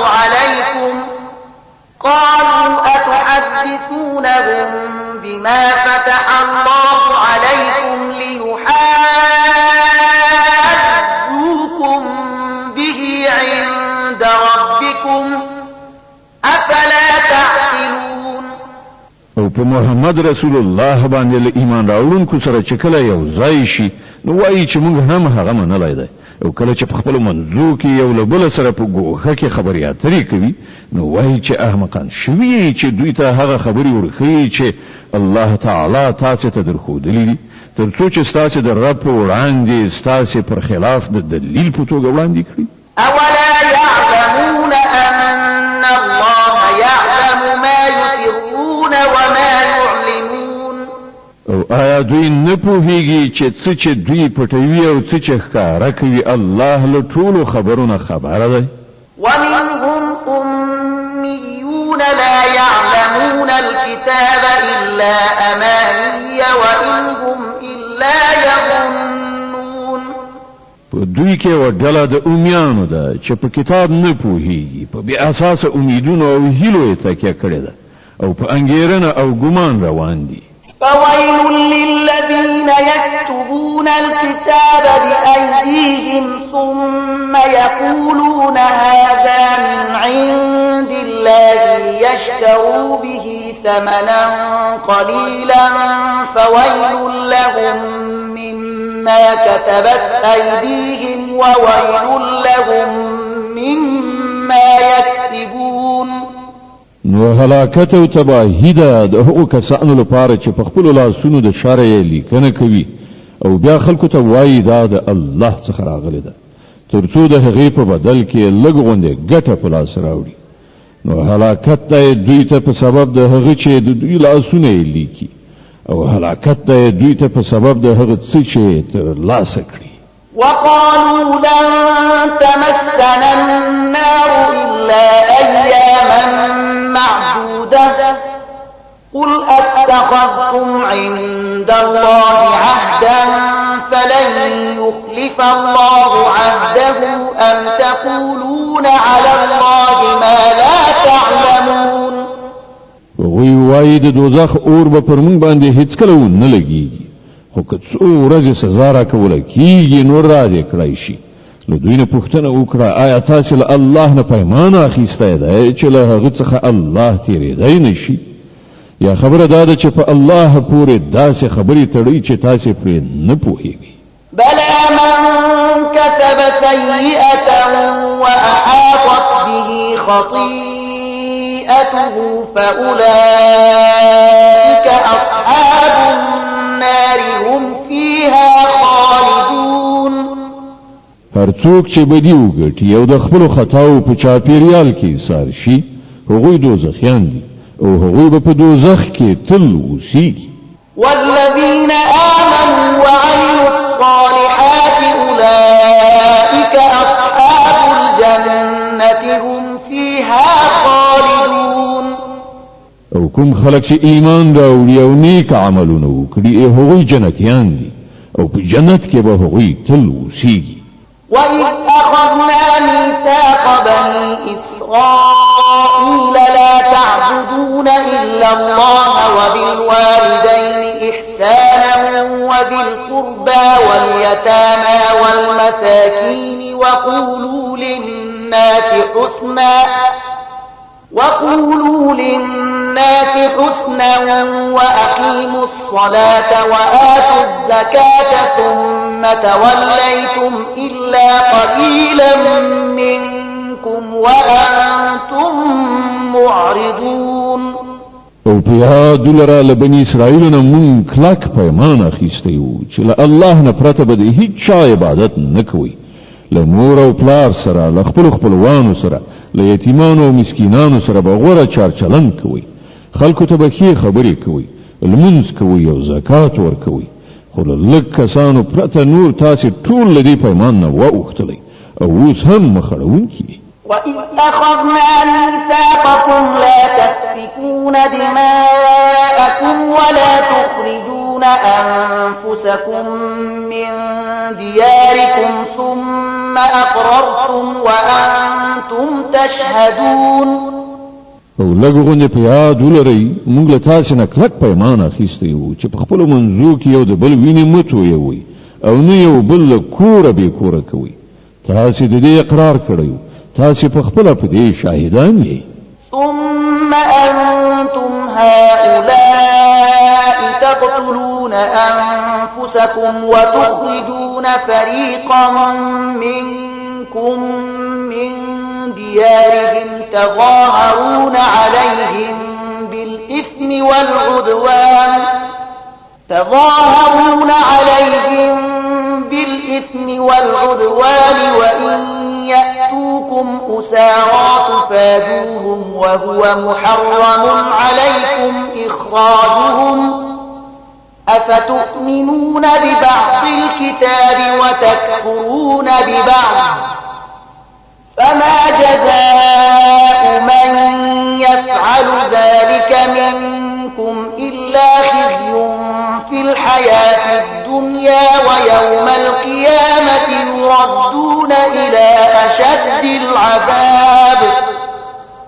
عَلَيْكُمْ لِيُحَاجُّوكُم بِهِ عِندَ رَبِّكُمْ أَفَلَا تَعْقِلُونَ. او په محمد رسول الله باندې له ایمان راوړونکو سره چې کله یو ځای شي نو وایي چې موږ هم هغه منلی دی، او کله چې په خپلو منځو کې یو له بله سره په ګوښه کې خبرې اترې کوي نو وایي چې احمقان شوي چې دوی ته هغه خبرې ورښیي چې الله تعالی تاسې ته درښودلي دي، تر څو چې ستاسې د رب په وړاندې ستاسې پر خلاف د دلیل په توګه وړاندې کړي. أولا يعلمون أن الله يعلم ما يسرون وما يعلنون. او آیا دوی نه پوهیږي چې څه چې دوی پټوي او څه چې ښکاره کوي الله له ټولو خبرونه خبره دی. ومنهم أميون لا يعلمون الكتاب إلا أماني وإن هم إلا يظنون. په دوی کې یوه ډله د امیانو ده چې په کتاب نه پوهیږي، په بې اساسه امیدونو او هیلو یې تکیه کړې ده او په انګېرنه او ګمان روان دي. فويل للذين يكتبون الكتاب بأيديهم ثم يقولون هذا من عند الله ليشتروا به ثمنا قليلا فويل لهم مما كتبت أيديهم وويل لهم مما يكسبون. نو هلاکت او تباهی ده د هغو کسانو لپاره چې په خپلو لاسونو د شر یې لیکنه کوي او بیا خلکو ته وایي دا د الله څخه راغلی ده، تر څو د هغې په بدل کې لږ غوندې ګټه په لاس راوړي. نو هلاکت ده دوی ته په سبب د هغه چې د دوی لاسونه یې لیکي، او هلاکت ده دوی ته په سبب د هغه څه چې ترلاسه کړي. وقالوا لن تمسنا النار إلا أياما معدودة قل أتخذتم عند الله عهدا فلن يخلف الله عهده أم تقولون على الله ما لا تعلمون. وغوی وایي د دوزخ اور به پر موږ باندې هیڅکله ونه لګېږي، خو که څو ورځې سزا راکوله کېږي نو را دې کړی شي. له دوی نه پوښتنه وکړه آیا تاسې له الله نه پیمان اخیستی دی چې له هغه څخه الله تېرېدی نه شي؟ یا خبره دا ده چې په الله پورې داسې خبرې تړئ چې تاسې پرې نه پوهېږئ. بلى من كسب سيئة وأحاطت به خطيئته فأولئك أصحاب النار هم فيها خالدون. هر څوک چې بدی وګټي او د خپل خطاو په چاپیریال کې سار شي هغوی دوزخیان دي او هغوی به په دوزخ کې تل اوسیږي. والذين آمنوا وعملوا الصالحات أولئك أصحاب الجنة هم فيها خالدون. او کوم خلق چې ایمان راوړي او نیک عملونه وکړي هغوی جنتیان دي او په جنت کې به هغوی تل اوسیږي. وإذ أخذنا ميثاق بني إسرائيل لا تعبدون إلا الله وبالوالدين إحسانا وذي القربى واليتامى والمساكين وقولوا للناس حسنا وأقيموا الصلاة وآتوا الزكاة ثم توليتم إلا قليلا منكم وأنتم معرضون. او په یاد لرا له بني اسرائیل نه مونږ کلک پیمان اخیستی وو چې له الله نه پرته به د هیڅ چا عبادت نه کوي. له مور او پلار سره له خپلوانو سره له یتیمانو او مسکینانو سره به غوره چارچلن کوي. خلکو ته به ښې خبرې کوي، لمونځ کوي او زکات ورکوي. خو له لږ کسانو پرته نور تاسې ټول له دې پیمان نه واوښتلی او اوس هم مخړونکي. وإذ أخذنا ميثاقكم لا تسفكون دماءكم ولا تخرجون أنفسكم من دياركم ثم أقررتم وأنتم تشهدون. او لږ غوندې په یاد ولرئ موږ له تاسې نه کلک پیمان اخیستی وو چې په خپلو منځو کې یو د بل وینې مه تویوئ او نه یو بل له کوره بې کوره کوئ. تاسې د دې اقرار کړی وو، تاسې په خپله په دې شاهدان یې. ثم أنتم هؤلاء تقتلون أنفسكم وتخرجون فريقا منكم من ديارهم تظاهرون عليهم بالإثم والعدوان وإن يأتوكم أسارى تفادوهم وهو محرم عليكم إخراجهم أفتؤمنون ببعض الكتاب وتكفرون ببعض فما جزاء من يفعل ذلك منكم إلا خزي في الحياة الدنيا ويوم القيامة يردون إلى أشد العذاب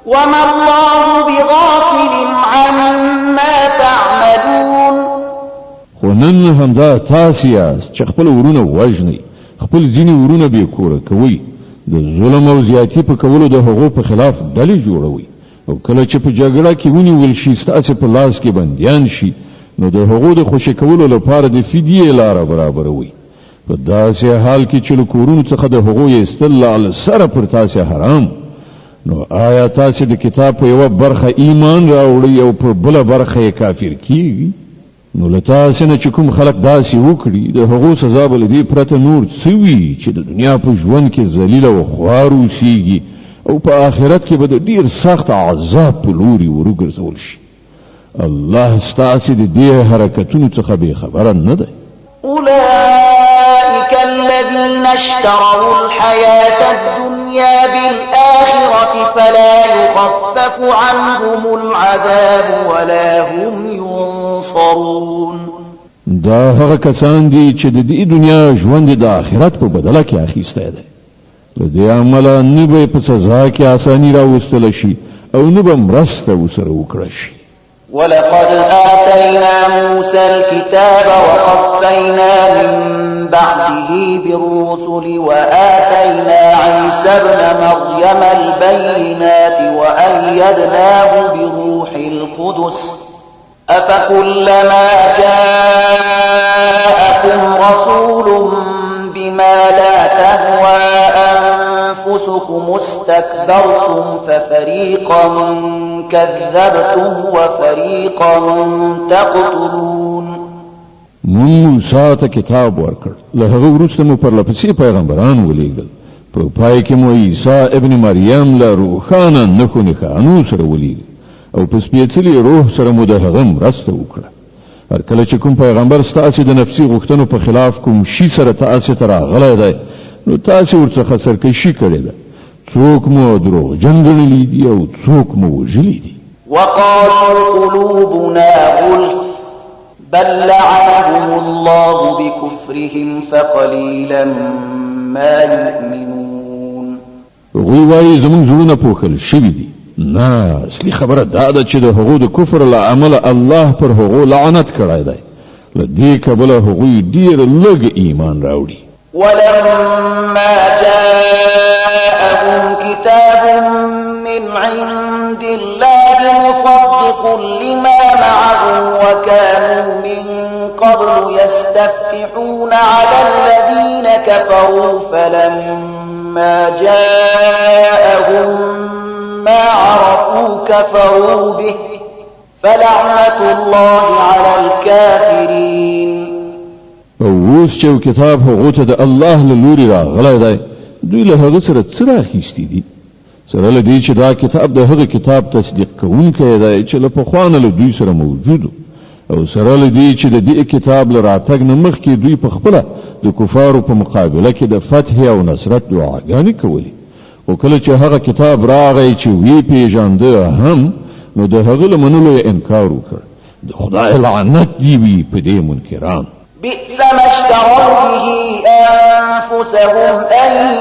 وما الله بغافل عما تعملون. خو نن همدا تاسې یاست چې خپل ورونه وژنئ، خپل ځینې ورونه بې کوره کوئ، د ظلم او زیاتی په کولو د هغو په خلاف ډلې جوړوي او کله چې په جګړه کې ونیول شي ستاسې په لاس کې بندیان شي نو د هغو د خوشي کولو لپاره د فدیې لاره برابروي. په داسې حال کې چې له کورونو څخه د هغو ایستل له سره پر تاسې حرام. نو آیا تاسې د کتاب په یوه برخه ایمان راوړئ او په بله برخه یې کافر کیږي؟ نو له تاسې نه چې کوم خلک داسې وکړي د هغو سزا به له دې پرته نور څه وي چې د دنیا په ژوند کې ذلیل او خوار اوسیږي او په آخرت کې به د ډېر سخت عذاب په لوري وروګرځول شي. الله ستاسې د دې حرکتونو څخه بې خبره نه دی. أولئك الذين اشتروا الحياة الدنيا بالآخرة فلا يخفف عنهم العذاب ولا هم ينصرون. دا هغه کسان دي چې د دې دنیا ژوند د آخرت په بدله کې اخیستی دی. له دې امله نه به په سزا کې اساني راوستل شي او نه به مرسته ورسره وکړه شي. ولقد آتينا موسى الكتاب وقفينا من بعده بالرسل وآتينا عيسى ابن مريم البينات وأيدناه بروح القدس أفكلما جاءكم رسول بما لا تهوى أنفسكم استكبرتم ففريقا كذبتم وفريقا تقتلون. مون موسی ته کتاب ورکړ له هغه وروسته مو پر لپسې پیغمبران ولېږل په پای کې مو عیسی ابن مریم له روښانه نښانو سره ولېږل او په سپېڅلي روح سره مو د هغه مرسته وکړه هر کله چې کوم پیغمبر ستاسو د نفسي غوښتنو په خلاف کوم شي سره تاسو ته راغلی دی نو تاسو ورڅخه سرکشي کړې ده څوک مو دروغجن ګڼلي دي او څوک مو وژلي دي وقالوا قلوبنا غلف بل لعنهم الله بكفرهم فقليلا ما يؤمنون وی وای زمون زړونه پوښل شوي دي نه اصلي خبره دا ده چې د هغو د کفر له امله الله پر هغو لعنت کړی دی له دې کبله هغوی ډېر لږ ایمان راوړي ولما جاءهم كتاب من عند الله مصدق لما معهم وكانوا من قبل يستفتحون على الذين كفروا فلما جاءهم ما عرفوا كفروا به فلعنة الله على الكافرين اوس چې کتاب هغه ته د الله له لوري راغلی دی دوی له هغه سره څه راخیستي دي سره له دې چې دا کتاب د هغه کتاب تصدیق کوونکی دی چې له پخوانه له دوی سره موجود او سره له دې چې د دې کتاب له راتګ نه مخکې دوی په خپله د کفارو په مقابله کې د فتح او نصرت دعاګانې کولې او کله چې هغه کتاب راغی چې وی پیژانده هم نو د هغه له منلو یې انکار وکړ د خدای لعنت دی وي په دې منکران بئس ما اشتروا به أنفسهم أن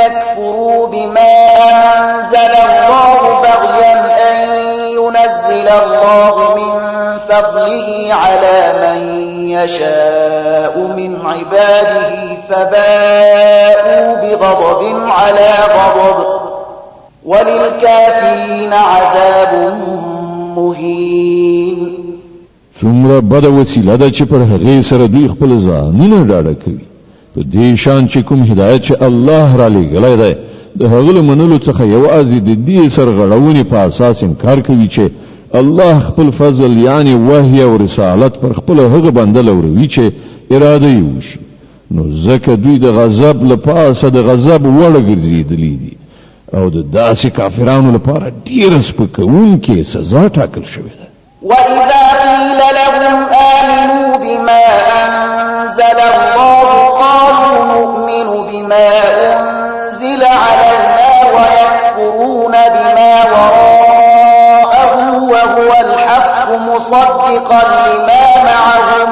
يكفروا بما أنزل الله بغيا أن ينزل الله من فضله على من يشاء من عباده فباءوا بغضب على غضب وللكافرين عذاب مهين څومره بده وسیله ده چې پر هغې سره دوی خپل ځانونه ډاډه کوي په دې شان چې کوم هدایت چې الله را لېږلی دی د هغه له منلو څخه یوازې د دې سرغړونې په اساس انکار کوي چې الله خپل فضل یعنی وحی او رسالت پر خپل هغه بنده لوروي چې اراده یې وشي نو ځکه دوی د غضب له پاسه د غضب وړ ګرځېدلي دي او د داسې کافرانو لپاره ډېره سپکوونکې سزا ټاکل شوې ده وإذا قيل لهم آمنوا بما أنزل الله قالوا نؤمن بما أنزل علينا ويكفرون بما وراءه وهو الحق مصدقا لما معهم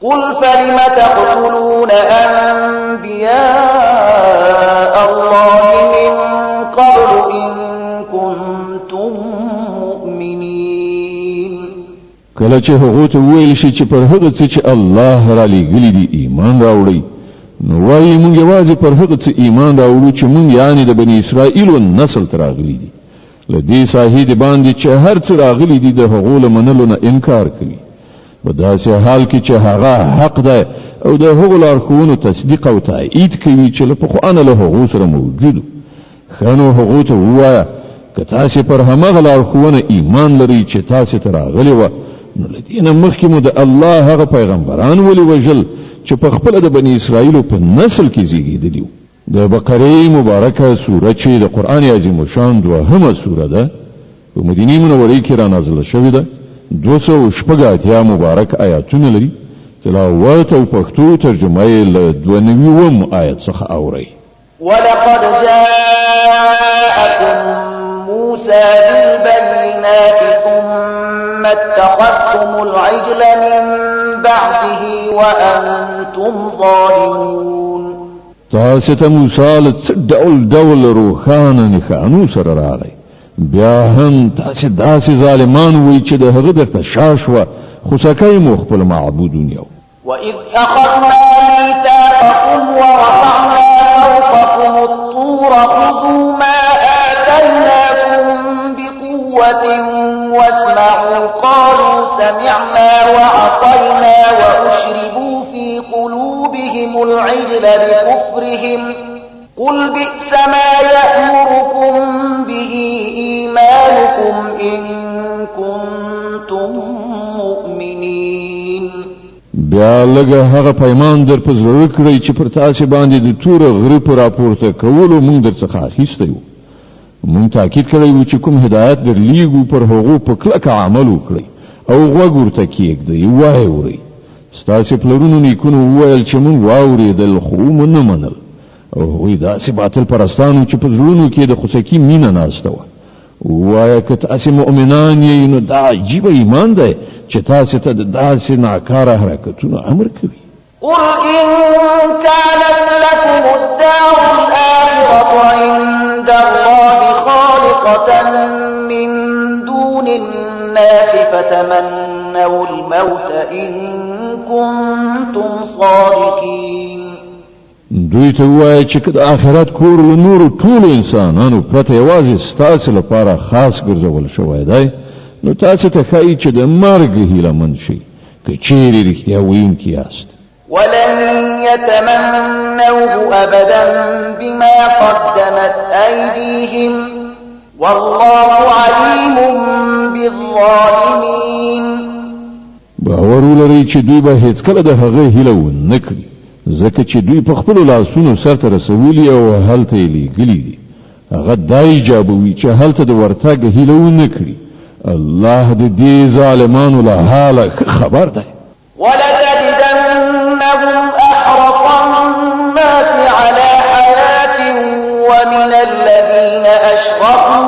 قل فلم تقتلون أنبياء الله من قبل إن كنتم کله چې هغه ته ویل شي چې پر هغه څه چې الله را لېږلي دي ایمان راوړئ نو وایي موږ یوازې پر هغه څه ایمان راوړو چې موږ یعنې د بني اسرائیلو نسل ته راغلي دي له دې ساحې د باندې چې هر څه راغلي دي د هغو له منلو نه انکار کوي په داسې حال کې چې هغه حق دی او د هغو لارښوونو تصدیق او تایید کوي چې له پخوانه له هغو سره موجود ښه نو هغو ته ووایه که تاسې پر همغه لارښوونه ایمان لرئ چې تاسې ته راغلې وه نو له دې نه مخکې مو د الله هغه پیغمبران ولې وژل چې په خپله د بني اسرائیلو په نسل کې زیږېدلي وو د بقرې مبارکه سوره چې د قرآن عظیم شان دوهمه سوره ده په مدینې منورې کې را نازله شوې ده 280 مبارک آیاتونه لري تلاوت او پښتو ترجمه یې له 92 آیت څخه اورئ ولقد جاءكم موسى بالبينات ثم اتخذتم العجل من بعده وأنتم ظالمون تاسو ته موسی له ډول روحانه نښانو سره راغی بیا هم تاسو داسې ظالمان وي چې د هغه درته شاشوه خو سکی مو خپل معبودون یو وإذ أخذنا ميثاقكم ورفعنا فوقكم الطور خذوا ما آتيناكم بقوة واسمعوا قالوا سمعنا وعصينا وأشربوا في قلوبهم العجل بكفرهم قل بئس ما يأمركم به إيمانكم إن كنتم مؤمنين بیا لږه هغه پیمان در په زړه کړئ چې پر تاسې باندې د توره غره په راپورته کولو موږ درڅخه اخیستی وو. موږ تاکید کړی وو چې کوم هدایت درلیږو پر هغو په کلکه عمل وکړئ او غوږ ورته کېږدئ، وایې ورئ. ستاسې پلرونو نیکونو وویل چې موږ واورېدل خو مو نه منل، او هغوی داسې باطل پرستانو چې په زړونو کې د خوسکي مینه ناسته وه. ووایه که تاسې مؤمنان یې نو دا عجیبه ایمان دی چې تاسې ته د داسې ناکاره حرکتونو امر کوي. قل إن كانت لكم الدار الآخرة عند الله خالصة من دون الناس فتمنوا الموت إن كنتم صادقين. دوی ته وایي چې د آخرت کور له نورو ټولو انسانانو پرته یوازې ستاسې لپاره خاص ګرځول شوی دی، نو تاسو ته ښایي چې د مرګ هیله مند شئ که چیرې رښتیا ویونکي یاست. ولن يتمنوه أبدا بما قدمت أيديهم والله عليم بالظالمين. باور ولرئ چې دوی به هیڅکله د هغه هیله ونه کړي، ځکه چې دوی په خپلو لاسونو سرته رسولي او هلته یې لیږلي دي. هغه دا ایجابوي چې هلته د ورتګ هیله ونه کړي. الله د دې ظالمانو له حاله خبر دی. ولتجدنهم أحرص الناس على حياة ومن الذين أشركوا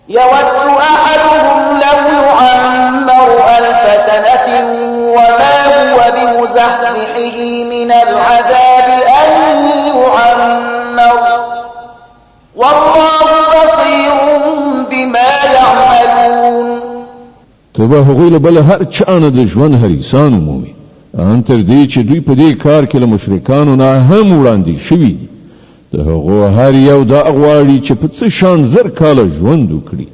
يود أحدهم لو يعمر 1000 سنة وما هو بمزحزحه من العذاب أن يعمر والله بصير بما يعملون. تبا هغوی له بل هر چانه د ژوند هریسان مومي، ان تر دې چې دوی په دې کار کې له مشرکانو نه هم وړاندې شوي دي. د هغو هر یو دا غواړي چې په څه شان زر کاله ژوند وکړي،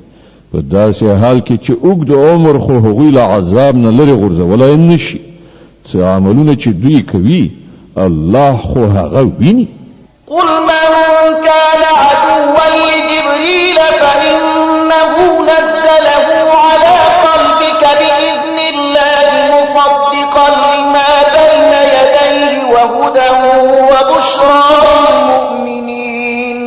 په داسې حال کې چې اوږد عمر خو هغوی له عذاب نه لرې غورځولی نه شي. څه عملونه چې دوی کوي الله خو هغه ویني. قل من كان عدوا لجبريل فإنه نزله على قلبك بإذن الله مصدقا لما بين يديه وهدى وبشرى للمؤمنين.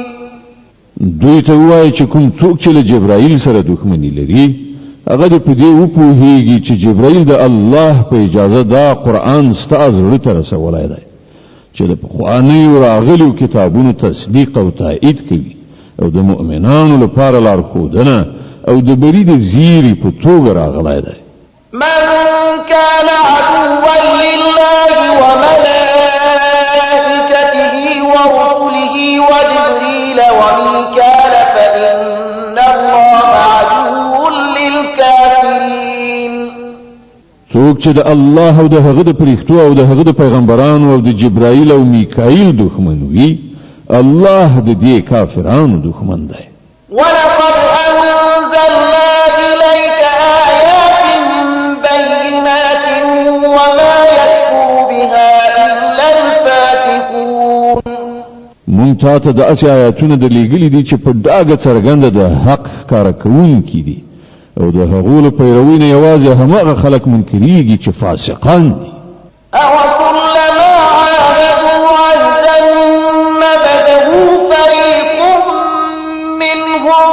دوی ته وایي چې کوم څوک چې له جبرائیل سره دښمني لري هغه د پدې وپوهیږي چې جبرائیل د الله په اجازه دا قرآن ستا زړه ته رسولی دی چې د پخوانیو راغلیو کتابونو تصدیق او تایید کوي او د مؤمنانو لپاره لارښودنه او د بری د زیري په توګه راغلی دی. من كان عدوا لله وملائكته ورسله وجبريل وميكال فإن الله عدو للكافرين. څوک چې د الله او د هغه د پرښتو او د هغه د پیغمبرانو او د جبرائیل او میکائیل دښمن وي، الله د دې کافرانو دښمن دی. ولقد أنزلنا إليك آيات بينات وما يكفر بها إلا الفاسقون. مونږ ته د اسیا آیاتونه درلېږلي دي چې په ډاګه څرګنده د حق ښکاره کوونکي دي او د هغو له پیروۍ نه یوازې هماغه خلک منکریږي چې فاسقان دي. أَوَكُلَّمَا عَاهَدُوا عَهْدًا نَبَذَهُ فَرِيقٌ مِّنْهُمْ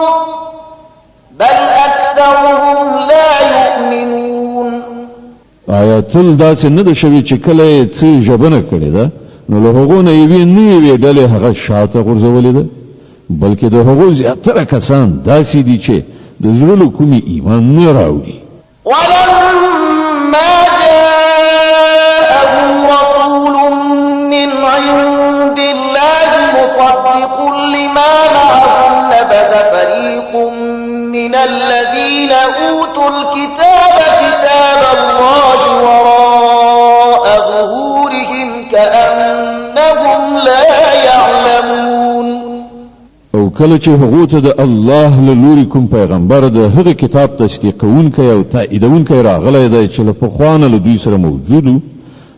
بَلْ أَكْثَرُهُم لَّا يُؤْمِنُونَ. آیا تل داسې نه ده شوي چې کله یې څه ژبنه کړې ده نو له هغو نه یوې نوې ډلې هغه شاته غورځولې ده، بلکې د هغو زیاتره کسان داسې دي چې د زړه له کومې ایمان نه راوړي. ولما جاءهم رسول من عند الله مصدق لما معهم نبذ فريق من الذين أوتوا الكتاب كتاب الله وراء ظهورهم كأنهم لا يعلمون. او کله چې هغه ته د الله له لوري کوم پیغمبر د هغه کتاب تصدیقونکی او تاییدونکی راغلی دی چې له پخوانه له دوی سره موجودو،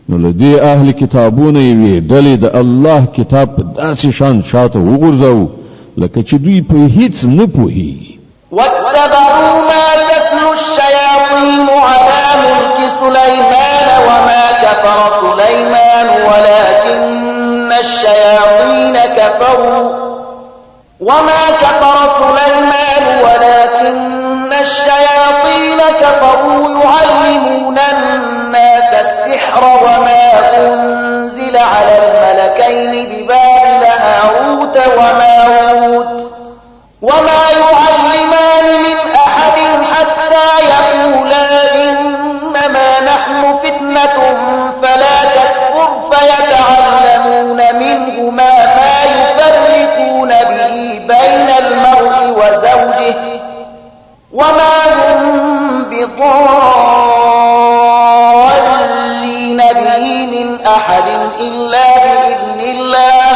نو له دې اهل کتابونه یوې ډلې د الله کتاب په داسې شان شاته وغورځاوه لکه چې دوی په هیڅ نه پوهیږي. واتبعوا ما تتلو الشياطين على ملك سليمان وما كفر سليمان ولكن الشياطين كفروا يعلمون الناس السحر وما أنزل على الملكين ببابل هاروت وماروت وما يعلمان من أحد حتى يقولا إنما نحن فتنة فلا تكفر فيتعلمون منهما ما يفرقون به بين المرء وزوجه وما هم بضارين به من أحد إلا بإذن الله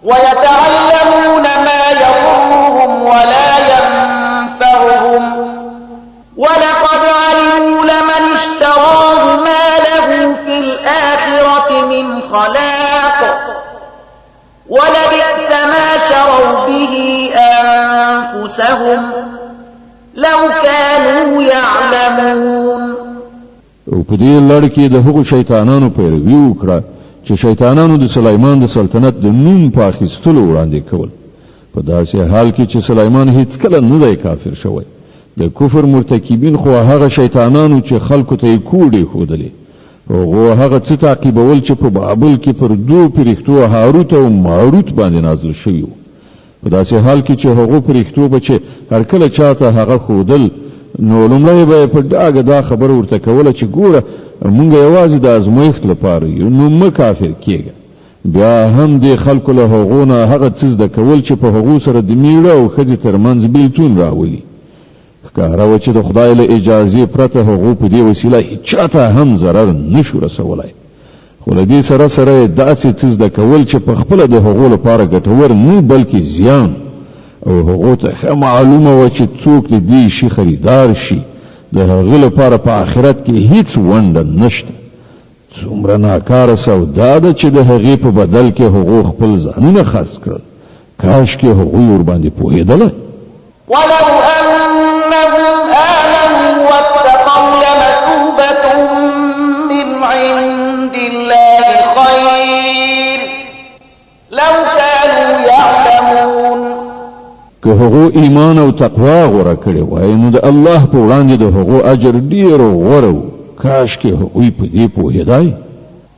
ويتعلمون ما يضرهم ولا ينفعهم ولقد علموا لمن اشتراه ما له في الآخرة من خلاق ولبئس ما شروا به أنفسهم لو كانوا يعلمون. او په دې لړ کې د هغو شیطانانو پیروي وکړه چې شیطانانو د سليمان د سلطنت د نوم په اخیستلو وړاندې کول. په داسې حال کې چې سليمان هیڅ کله نه دی کافر شوی. د کفر مرتکبین خو هغه شیطانانو چې خلکو ته یې کوډې ښودلې. هغه څه تعقیبول چې په بابل کې پر دوه پرښتو هاروت او ماروت باندې نازل شوي وو. په داسې حال کې چې هغه پرښتو به چې هر کله چاته هغه ښودل نو لومړی به په ډاګه دا خبر ورته کوله چې ګوره مونږ یوازې د ازمایښت لپاره یو نو مه کافر کېږه. بیا هم د خلکو له هغو نه هغه څه زده کول چې په هغو سره د میړه او ښځې ترمنځ بېلتون راولي. ښکاره وه چې د خدای له اجازې پرته هغو په دې وسیله هېچاته هم ضرر نشو رسولی. خو له دې سره سره داسې څه زده کول چې په خپله د هغو لپاره ګټور نه بلکې زیان او هغو ته ښه معلومه وه چې څوک د دې شي خریدار شي د هغه لپاره په آخرت کې هیڅ ونډه نشته. څومره ناکاره سودا ده چې د هغې په بدل کې هغو خپل ځانونه خرڅ کړل. کاشکې هغوی ورباندې پوهېدلی. ولو أنهم آمنوا واتقوا لمثوبة من عند الله خير لو كانوا يعلمون. که هغو ایمان او تقوا غوره کړی وای نو د الله په وړاندې د هغو اجر ډیر غوره و. کاشکې هغوی په دې پوهېدای.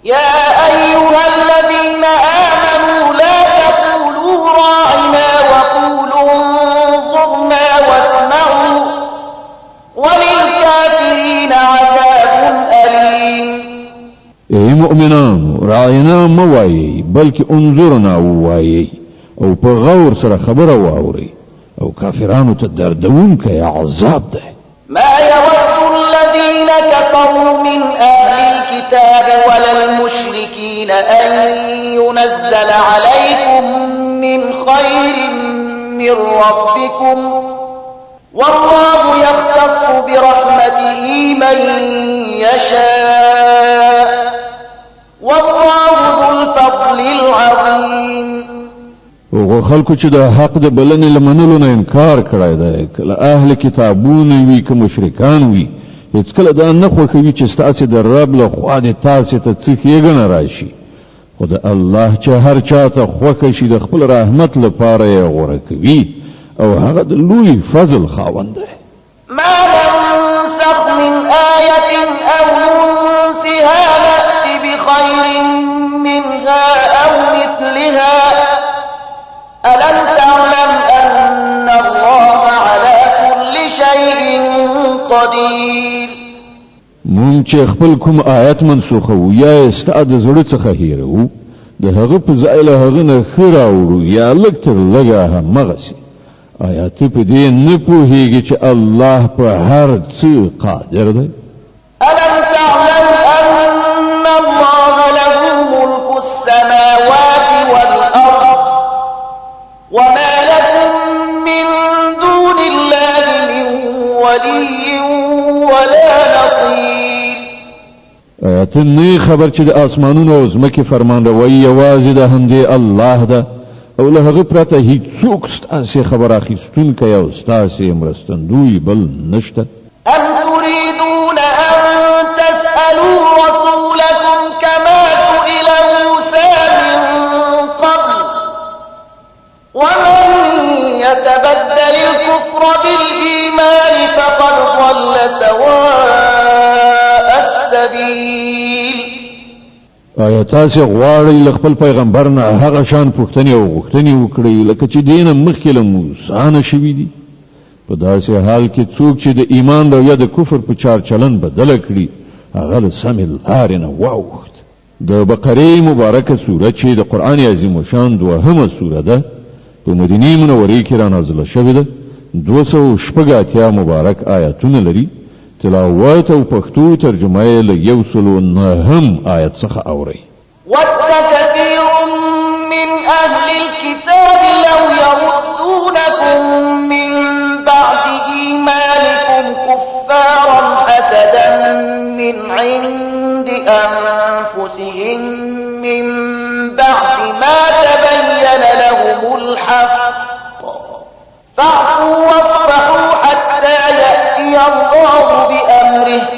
يا أيها الذين آمنوا لا تقولوا راعنا وقولوا انظرنا واسمعوا وللكافرين عذاب أليم. ای مؤمنان راعنا مه وایئ بلکې انظرنا ووایئ او په غور سره خبره واورئ او کافرانو ته دردونکی عذاب ده. ما يود الذين كفروا من أهل الكتاب ولا المشركين أن ينزل عليكم من خير من ربكم والله يختص برحمته من يشاء والله ذو الفضل العظيم. هغه خلکو چې د حق د بلنې له منلو نه انکار کړی دی کله اهل کتابونه وي که مشرکان وي هېڅکله دا نه خوښوي چې ستاسې د رب له خوا دې تاسې ته څه ښېګڼه راشي. خو د الله چې هر چا ته خوښه شي د خپل رحمت لپاره یې غوره کوي او هغه د لوی فضل خاوند دی. ما ننسخ من آية أو ننسها نأتي بخير منها أو مثلها ألم تعلم أن الله على كل شيء قدير. مونږ چې خپل کوم آیت منسوخو یا ستا د زړه څخه هیرو د هغه په ځای له هغه نه ښه راوړو یا لږ تر لږه همغسې. آیا ته په دې نه پوهېږې چې الله په هر څه قادر دی؟ ألم تعلم أن الله له ملك السماوات والأرض وما لكم من دون الله من ولي ولا نصير. آیا ته نه خبر چې د آسمانونو او ځمکې فرمانروي یوازې د همدې الله ده او له هغه پرته هیڅوک ستاسې خبر اخیستونکی او ستاسې مرستندوی بل نشته؟ أم تريدون أن الكفر بالإيمان فقد ضل سواء السبيل. آیا تاسې غواړئ له خپل پیغمبر نه هغه شان پوښتنې او غوښتنې وکړئ لکه چې دې نه مخکې له موسی نه شوي دي؟ په داسې حال کې څوک چې د ایمان رویه د کفر په چار چلن بدله کړي هغه له سمې لارې نه واوښت. د بقرې مبارکه سوره چې د قرآن عظیم الشان دوهمه سوره ده په مدینې منورې کې را نازله شوې ده. 280 مبارک آیاتونه لري. تلاوت او پښتو ترجمه یې له 109 آیت څخه اوري. ود كثير من أهل الكتاب لو يردونكم من بعد إيمانكم كفارا حسدا من عند أنفسهم من بعد ما تبين لهم الحق فاعفوا واصفحوا حتى يأتي الله بأمره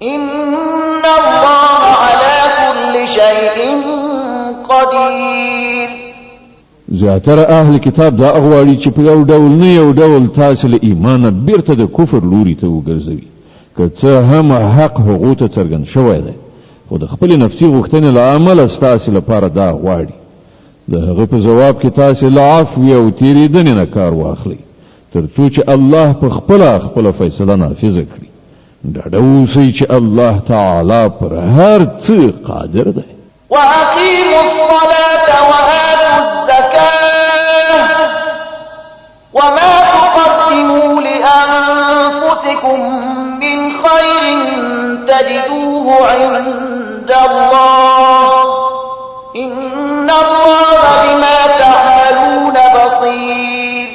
إن الله على كل شيء قدير. زیاتره اهل کتاب دا اغواړي چې په یو ډول نه یو ډول تاسو له ایمانه بیرته د کفر لوري ته وګرځوي که څه هم حق هغو ته څرګند شوی دی خو د خپل نفسي غوښتنې له امله ستاسو لپاره دا غواړي. د هغه په جواب کې تاسو له عفو او تیریدنې نه کار واخلئ تر څو چې الله په خپل فیصله نافذه کړي. ډاډه اوسئ چې الله تعالی پر هر څه قادر دی. وأقيموا الصلاة وآتوا الزكاة وما تقدموا لأنفسكم من خير تجدوه عند الله إن الله بما تعملون بصير.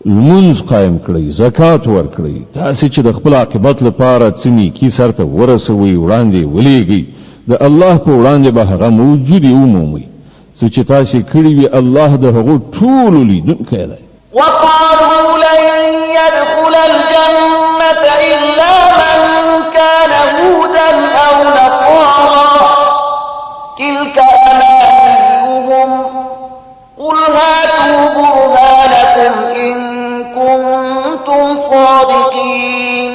لمونځ قائم کړئ، زکات ورکړئ، تاسو چې د خپل عاقبت لپاره څه نیکي سرته ورسوي وړاندې ولېږئ د الله په وړاندې به هغه موجودي ومومئ. څه چې تاسو کړي وي الله د هغو ټولو لیدونکی دی. وقالوا لن يدخل الجنة إلا من كان هودا أو نصارى تلك أمانيهم قل هاتوا برهانكم إن كنتم صادقين.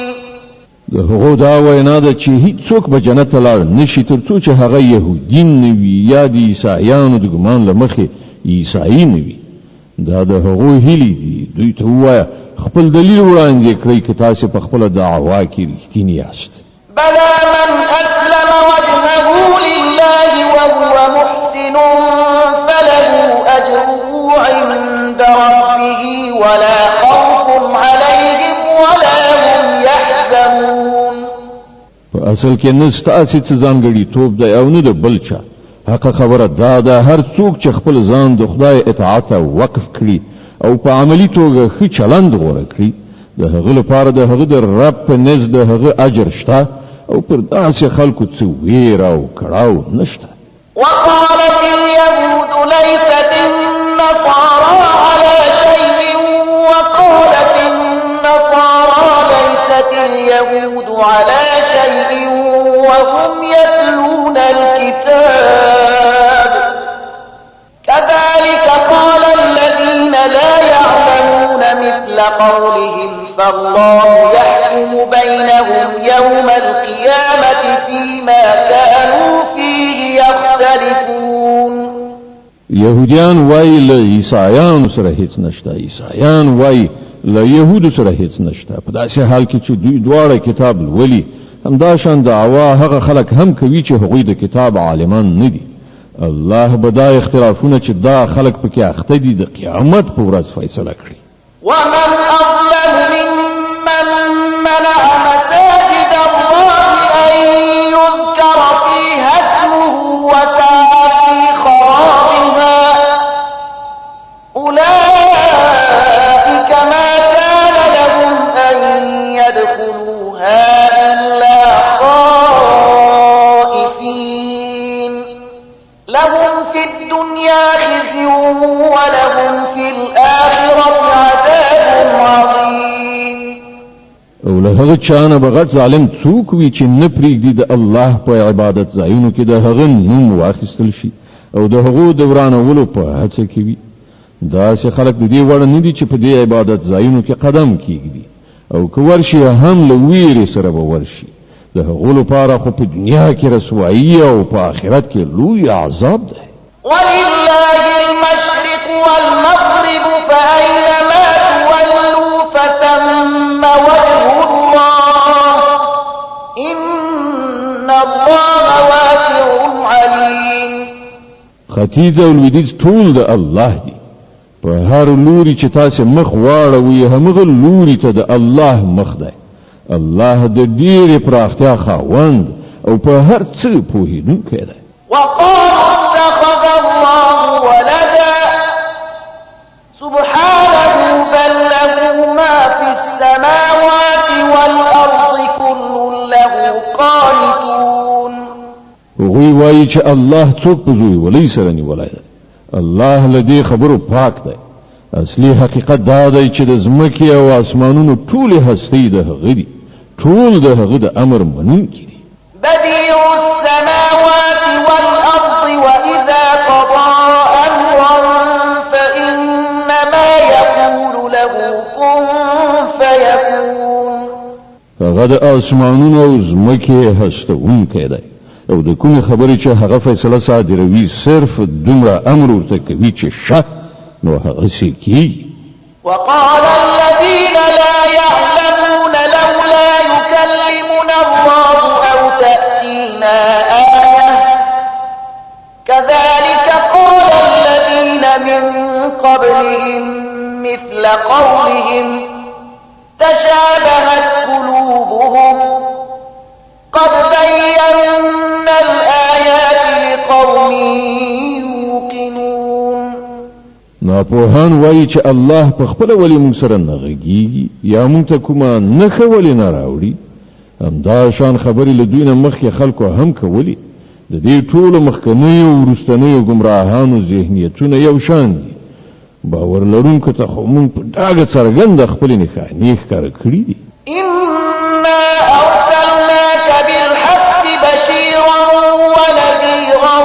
د هغو دا وینا ده چې هیڅوک به جنت ته لاړ نشي تر څو چې هغه یهودین نه وي یا د عیسایانو د ګمان له مخې عیسایي نه وي. دا د هغو هیلې دي. دوی ته ووایه خپل دلیل وړاندې کړئ که تاسې په خپله دعوا کې رښتیني یاست. بلى من أسلم وجهه لله وهو محسن فله أجره عند ربه ولا خوف عليهم ولا هم يحزنون. په اصل کې نه ستاسې څه ځانګړیتوب دی او نه د بل چا. حق خبره دا ده هر څوک چې خپل ځان د خدای اطاعت ته وقف کړي او په عملي توګه ښه چلند غوره کړي د هغه لپاره د هغه د رب په نزد د هغه اجر شته او پر داسې خلکو څه ویره او کړاو نشته. وقالت اليهود ليست النصارى على شيء وقالت النصارى ليست اليهود على شيء وهم يتلون الكتاب كذلك قال الذين لا يعلمون مثل قولهم فالله يحكم بينهم يوم القيامة فيما كانوا فيه يختلفون. يهوديان وای له عیسایانو سره هیڅ نشته، عیسایان وای له يهودو سره هیڅ نشته. په داسې حال کې چې دوی دواړه کتاب لولي همدا شان دعوا هغه خلک هم کوي چې هغوی د کتاب عالمان نه دي. الله به دا اختلافونه چې دا خلک پکې اخته دي د قیامت په ورځ فیصله کړي. ومن أظلم ممن منع مساجد الله أن يذكر فيها اسمه وسعى في خرابها أولئك ما كان لهم أن يدخلوها إلا خائفين لهم في الدنيا خزي ولهم في الآخرة عذاب عظيم. او له هغه چانه بغت ظالم څوک وي چې نه پرېږدي د الله په عبادت ځایونو کې د هغه نوم واخیستل شي او د هغو د ورانولو په هڅه کې وي داسې خلک د دې وړ نه دي چې په دې عبادت ځایونو کې قدم کېږدي او که ورشي هم له ویرې سره به ورشي د هغو لپاره خو په دنیا کې رسوایي او په آخرت کې لوی عذاب دی. ولله المشرق والمغرب فأينما تولوا فثم وجه الله إن الله واسع عليم. ختیځ او لویدیځ ټول د الله دي. په هر لوري چې تاسو مخ واړوي همغه لوري ته د الله مخ دی. الله د ډېرې پراختیا خاوند او په هر څه پوهېدونکی دی. وقالوا اتخذ الله ولدا سبحانه بل له ما في السماوات والأرض كل له قانتون. هغوی وایي چې الله څوک په زوی ولي سره نیولی دی. الله له دې خبرو پاک دی. اصلي حقیقت دا دی چې د ځمکې او اسمانونو ټولې هستۍ د هغه دي. ټول د هغه د امر منونکي دي. بديع السماوات والأرض وإذا قضى أمرا فإنما يقول له كن فيكون. هغه د اسمانونو او ځمکې هستوونکی دی او د کومې خبرې چې هغه فیصله صادروي صرف دومره امر ورته کوي چې شه نو هغسې کېږي. وقال الذين لا يعلمون لولا يكلمنا الله أو تأتينا آية كذلك قال الذين من قبلهم مثل قولهم تشابهت قلوبهم قد بينا الآيات لقوم يوقنون. ناپوهان وایي چې الله په خپل ولی موږ سره نه غږیږي یا موږ ته کومه نښه ولې نه راوړي. همدا شان خبرې له دوی نه مخکې خلکو هم کولې. د دې ټولو مخکنیو او وروستنیو ګمراهانو ذهنیتونه یو شان دي. باور لرونکو ته خو موږ په ډاګه څرګنده خپلې نښانې ښکاره کړي دي. إنا أرسلناك بالحق بشيرا ونذيرا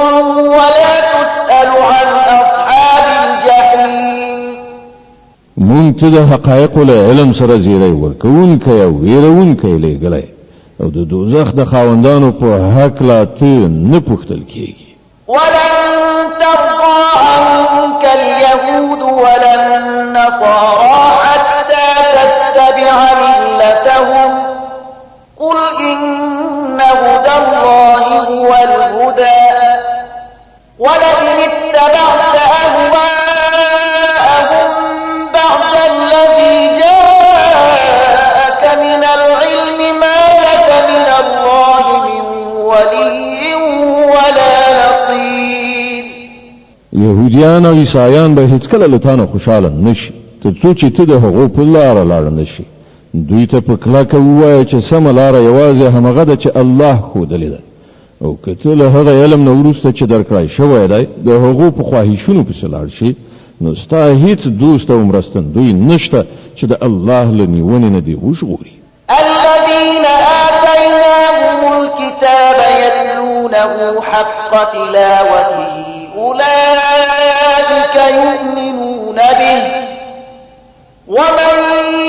ولا تسأل عن أصحاب الجحيم. مونږ ته د حقایقو له علم سره زیری ورکوونکی او ویرونکی لېږلی او د دوزخ د خاوندانو په هکله ته نه پوښتل کېږي. ولن ترضى عنك اليهود ولا النصارى حتى تتبع ملتهم قل إن هدى الله هو الهدى ولئن اتبعت أهواءهم بعد الذي جاءك من العلم ما لك من الله من ولي ولا نصير. يهوديان او عیسایان به هیڅ کله له تانه خوشاله نشي تر څو چې ته د هغو په لاره لاړ نشي. دوی ته په کلکه ووایه چې سمه لاره یوازې همغه ده چې الله ښودلې ده او که ته له هغه علم نه وروسته چې درکړی شوی دی د هغو په خواهشونو پسې لاړ شي نو ستا هیڅ دوست او مرستندوی نشته چې د الله له نیونې نه دې وژغوري. الذين آتيناهم الكتاب يتلونه حق تلاوته أولئك يؤمنون به ومن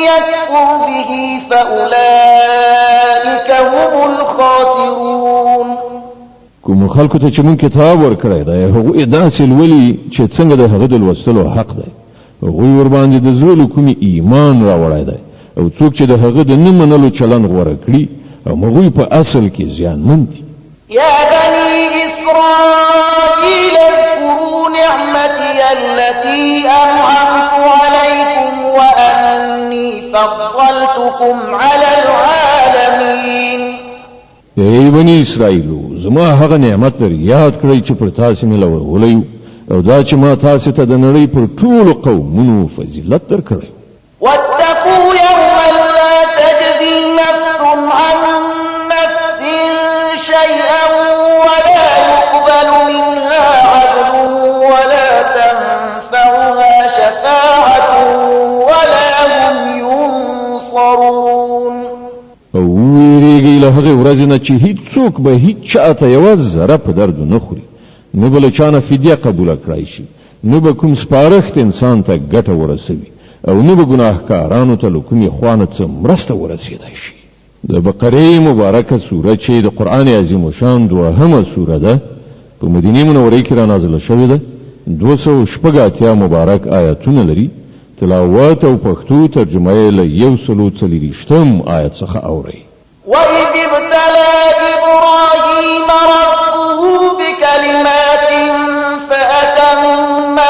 يكفر به فأولئك هم الخاسرون. کوم خلکو ته چې مونږ کتاب ورکړی دی هغوی داسې لولي چې څنګه د هغه د لوستلو حق دی. هغوی ورباندې د زړه له کومې ایمان راوړی دی او څوک چې د هغه د نه منلو چلند غوره کړي هغوی په اصل کې زیانمن دي. يا بني إسرائيل اذكروا نعمتي التي أنعمت عليكم وأني فضلتكم على العالمين. ای بني اسرائیلو زما هغه نعمت لري یاد کړئ چې پر تاسو مې لورولی او دا چې ما تاسو ته د نړۍ پر ټولو قومونو فضیلت درکړی. واتقوا يوما لا تجزي نفس عن نفس شيئا ولا يقبل منها عدل ولا تنفعها شفاعة ولا هم ينصرون. او ویریږي له هغه ورځې نه چې هیڅوک به هیڅ چاته یوه ذره په درد نه خوري نه به له چا نه فدیه قبوله کړی شي نه به کوم سپارښت انسان ته ګټه ورسوي او نه به ګناهکارانو ته له کومې خوا نه څه مرسته ورسېدای شي. د بقرې مبارکه سوره چې د قرآن عظیم شان 2مه سوره ده په مدینه منوره کې را نازله شوې ده. 286 مبارک آیاتونه لري. تلاوت او پښتو ترجمه یې له 140 آیت څخه اوري. وَإِذِ ابْتَلَى إِبْرَاهِيمَ رَبُّهُ بِكَلِمَاتٍ فَأَتَمَّهُنَّ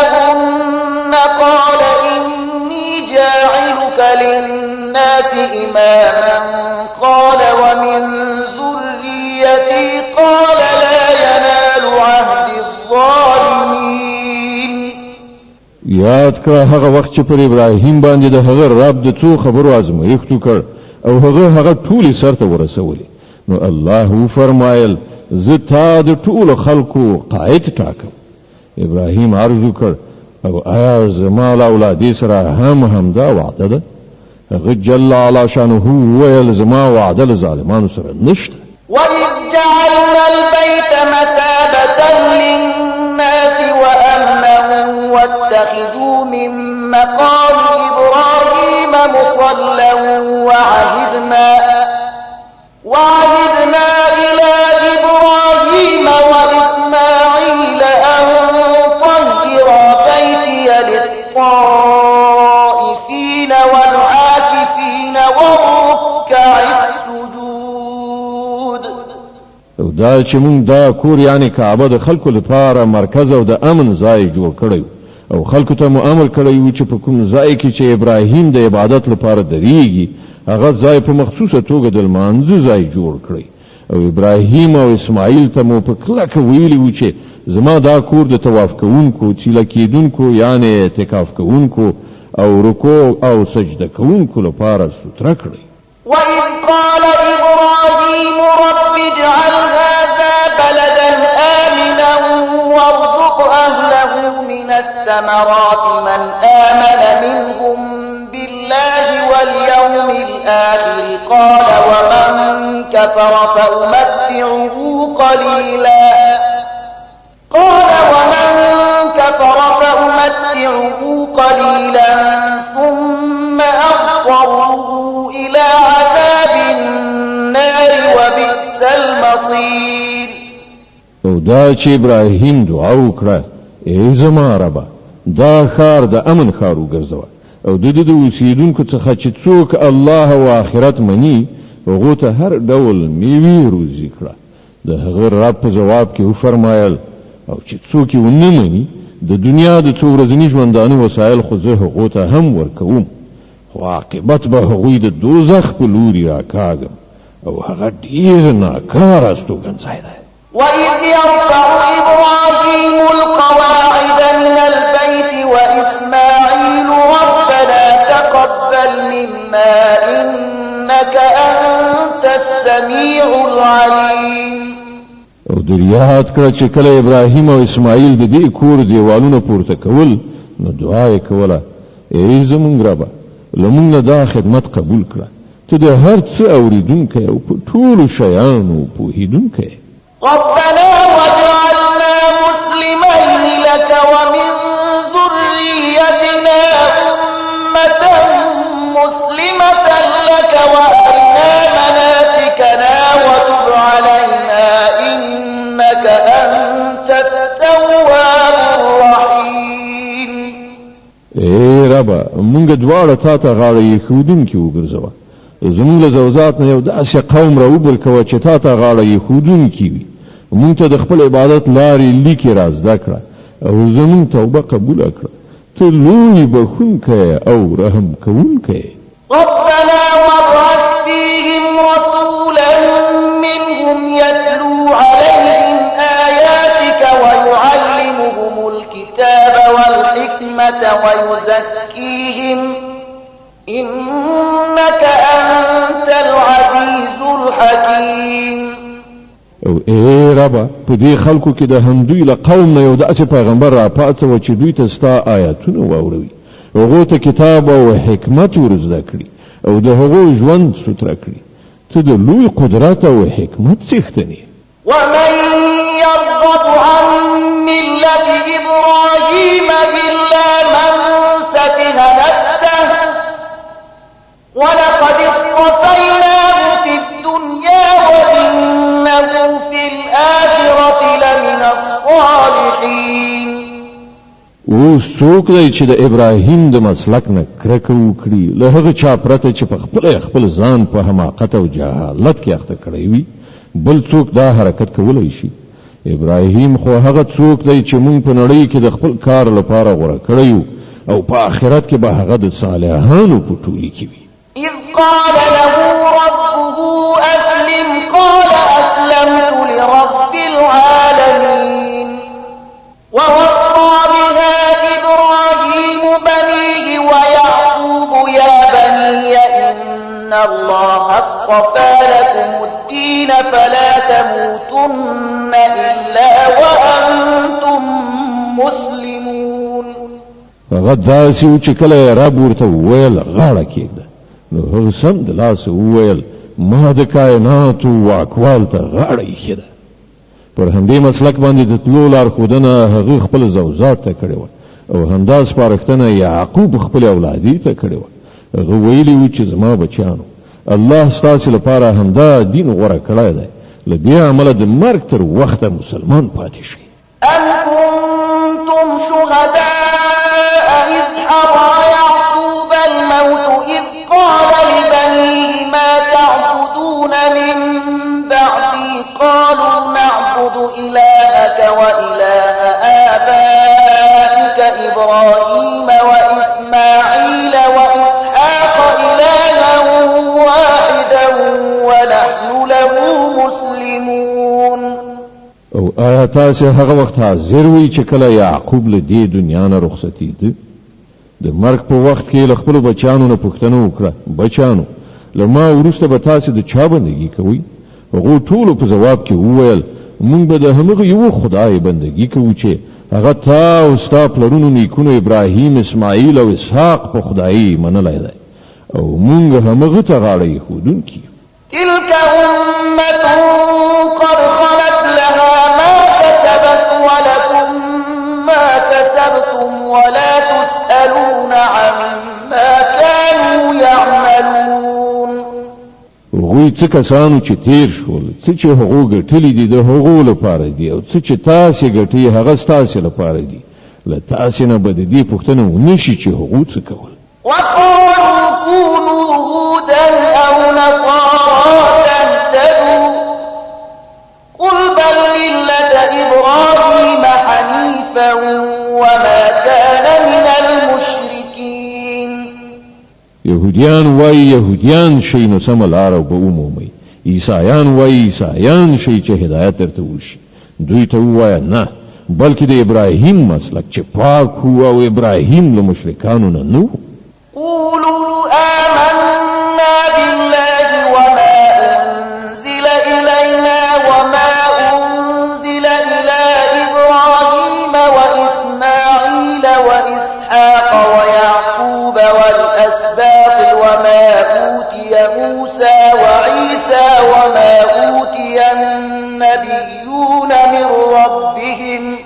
قَالَ إِنِّي جَاعِلُكَ لِلنَّاسِ إِمَامًا قَالَ وَمِن ذُرِّيَّتِي قَالَ لَا يَنَالُ عَهْدِ الظَّالِمِينَ. یاد کړه هغه وخت چې پر ابراهیم باندې د هغه رب د څو خبرو ازمایښت وکړ او هغه ټولې سرته ورسولې. نو الله فرمایل زه تا د ټولو خلکو قائد ټاکم. ابراهیم عرض وکړ او آیا زما له اولادې سره همدا وعده ده؟ هغه جل علا شانه ویل زما وعده له ظالمانو سره نشته. وَإِذْ جَعَلْنَا الْبَيْتَ مَثَابَةً لِلنَّاسِ وَأَمْنًا وَاتَّخِذُوا مِن مَّقَامِ إِبْرَاهِيمَ مُصَلًّى وَعَهِدْنَا إِلَى إِبْرَاهِيمَ وَإِسْمَاعِيلَ أَن طَهِّرَا بَيْتِيَ لِلطَّائِفِينَ وَالْعَاكِفِينَ وَالرُّكَّعِ السُّجُودِ. او دا چې مونږ دا کور یعنی کعبه د خلکو لپاره مرکز او د امن ځای جوړ کړی او خلکو ته مو امر کړی و چې په کوم ځای کې چې ابراهیم د عبادت لپاره درېږي هغه ځای په مخصوصه توګه د لمانځه ځای جوړ کړی. او ابراهیم او اسماعیل ته مو په کلکه ویلي و چې زما دا کور د طواف کوونکو، چیله کېدونکو یعنی اعتکاف کوونکو او رکوع او سجده کوونکو لپاره ستره کړی. وَإِذْ قَالَ إِبْرَاهِيمُ رَبِّ اجْعَلْ هَذَا بَلَدًا آمِنًا وَارْزُقْ أَهْلَهُ مِنَ الثَّمَرَاتِ مَنْ آمَنَ مِنْهُم بِاللَّهِ وَالْيَوْمِ الْآخِرِ قَالَ وَمَنْ كَفَرَ فَأُمَتِّعُهُ قَلِيلًا ثُمَّ أَضْطَرُّهُ إِلَى عَذَابِ النَّارِ وَبِئْسَ الْمَصِيرُ. او دا چې ابراهیم دعا وکړه ای زما ربه دا ښار د امن ښار وګرځوه او د اوسیدونکو څخه چې څوک الله او آخرت مني هغو ته هر ډول میوې روزي کړه. د هغه رب په جواب کې وفرمایل او چې څوک یې ونه مني د دنیا د څو ورځني ژوندانه وسایل خو زه هغو ته هم ورکوم خو عاقبت به هغوی د دوزخ په لوري راکاږم او هغه ډېر ناکاره استوګنځای دی. وَإِذْ يَرْفَعُ إِبْرَاهِيمُ الْقَوَاعِدَ مِنَ الْبَيْتِ وَإِسْمَاعِيلُ رَبَّنَا تَقَبَّلْ مِنَّا إِنَّكَ أَنتَ السَّمِيعُ الْعَلِيمُ. او دریاد کړه چې کله ابراهیم او اسماعیل د دې کور دیوالونه پورته کول نو دعا یې کوله ای زمونږ ربه لمونږ نه دا خدمت قبول کړه ته د هر څه اوریدونکی او په ټولو شیانو پوهیدونکی. رَبَّنَا وَاجْعَلْنَا مُسْلِمَيْنِ لَكَ وَمِن ذُرِّيَّتِنَا أُمَّةً مُّسْلِمَةً لَكَ وَأَرِنَا مَنَاسِكَنَا وَتُبْ عَلَيْنَا إِنَّكَ أَنتَ التَّوَّابُ الرَّحِيمُ. ای ربه مونږ دواړه تا ته غاړه ایښودونکي وګرځوه. زمونږ له زوځات نه یو داسې قوم راوبرکوه چې تا ته غاړه ایښودونکي وي. مونږ ته د خپل عبادت لارې لیکې را زده کړه او زمونږ توبه قبوله کړه. ته لوی بخښونکی او رحم کوونکی. رَبَّنَا وَابْعَثْ فِيهِمْ رَسُولًا مِّنْهُمْ يَتْلُو عَلَيْهِمْ آيَاتِكَ وَيُعَلِّمُهُمُ الْكِتَابَ وَالْحِكْمَةَ وَيُزَكِّيهِمْ إِنَّكَ أَنتَ الْعَزِيزُ الْحَكِيمُ. او ای ربه په دې خلکو کې د همدوی له قوم نه یو داسې پیغمبر را پاڅوه چې دوی ته ستا آیاتونه واوروي هغو ته کتاب او حکمت ور زده کړي او د هغو ژوند ستره کړي. ته د لوی قدرت او حکمت څښتن یې. وَمَن يَرْغَبُ عَن مِّلَّةِ إِبْرَاهِيمَ اوس څوک دی چې د ابراهیم د مسلک نه کرکه وکړي له هغه چا پرته چې په خپل ځان په حماقت او جهالت کې اخته کړی وي بل څوک دا حرکت کولی شي ابراهیم خو هغه څوک دی چې مونږ په نړۍ کې د خپل کار لپاره غوړه کړی او په آخرت کې به هغه د صالحانو په ټولي کې وي إذ قال له ربه أسلم قال أسلمت لرب العالمين ووصى بها إبراهيم بنيه ويعقوب يا بني إن الله اصطفى لكم الدين فلا تموتن إلا وأنتم مسلمون هغه داسې و چې کله یې رب ورته وویل غاړه کېږده نو هغه سم د لاسه وویل ما د کائناتو واکوال ته غاړه ایښې ده پر همدې مسلک باندې د تلو لارښودنه هغه خپل زوجات ته کړې وه او همدا سپارښتنه یعقوب خپل اولادي ته کړې وه هغه ویلي و چې زما بچیانو الله ستاسې لپاره همدا دین غوره کړی دی له دې عمله د مرګ تر وخته مسلمان پاتې شي أم كنتم شهداء إذ حضر يعقوب الموت إذ قال لبنيه ما تعبدون من بعدي قالوا نعبد إلهك وإله آبائك إبراهيم وإسماعيل وإسحاق إلها واحدا ونحن له مسلمون او آیا تاسې هغه وخت حاضر وي چې کله یعقوب له دې دنیا نه رخصتېده د مرګ په وخت کې له خپلو بچیانو نه پوښتنه وکړه بچیانو له ما وروسته به تاسې د چا بندګي کوئ هغو ټولو په ځواب کې وویل موږ به د همغه یو خدای بندګي کوو چې هغه تا او ستا پلرونو نیکونو ابراهیم اسماعیل او اسحاق په خدایي منلی دی او موږ همغه ته غاړه ایښودونکي تلك أمة قد خلت لها ما كسبت ولكم ما كسبتم ولا تسألون عما كانوا يعملون هغوی څه کسانو چې تیر شول څه چې هغو ګټلي دي د هغو لپاره دي او څه چې تاسې ګټئ هغه ستاسې لپاره دي له تاسې نه به د دې پوښتنه ونه شي چې هغو څه کول وقالوا كونوا هودا أو نصارى تهتدوا قل بل ملة إبراهيم حنيفا وما كان من المشركين يهوديان وای يهوديان شي نو سم لار به عمومي عیسایان وای عیسایان شي چې هدایت درته وشي دوی ته وای نه بلکې د ابراهیم مسلک چې پاک او ابراهیم له مشرکانو نه نو قولوا آمنا بالله وما أنزل إلينا وما أنزل إلى إبراهيم وإسماعيل وإسحاق ويعقوب والأسباط وما أوتي موسى وعيسى وما أوتي النبيون من ربهم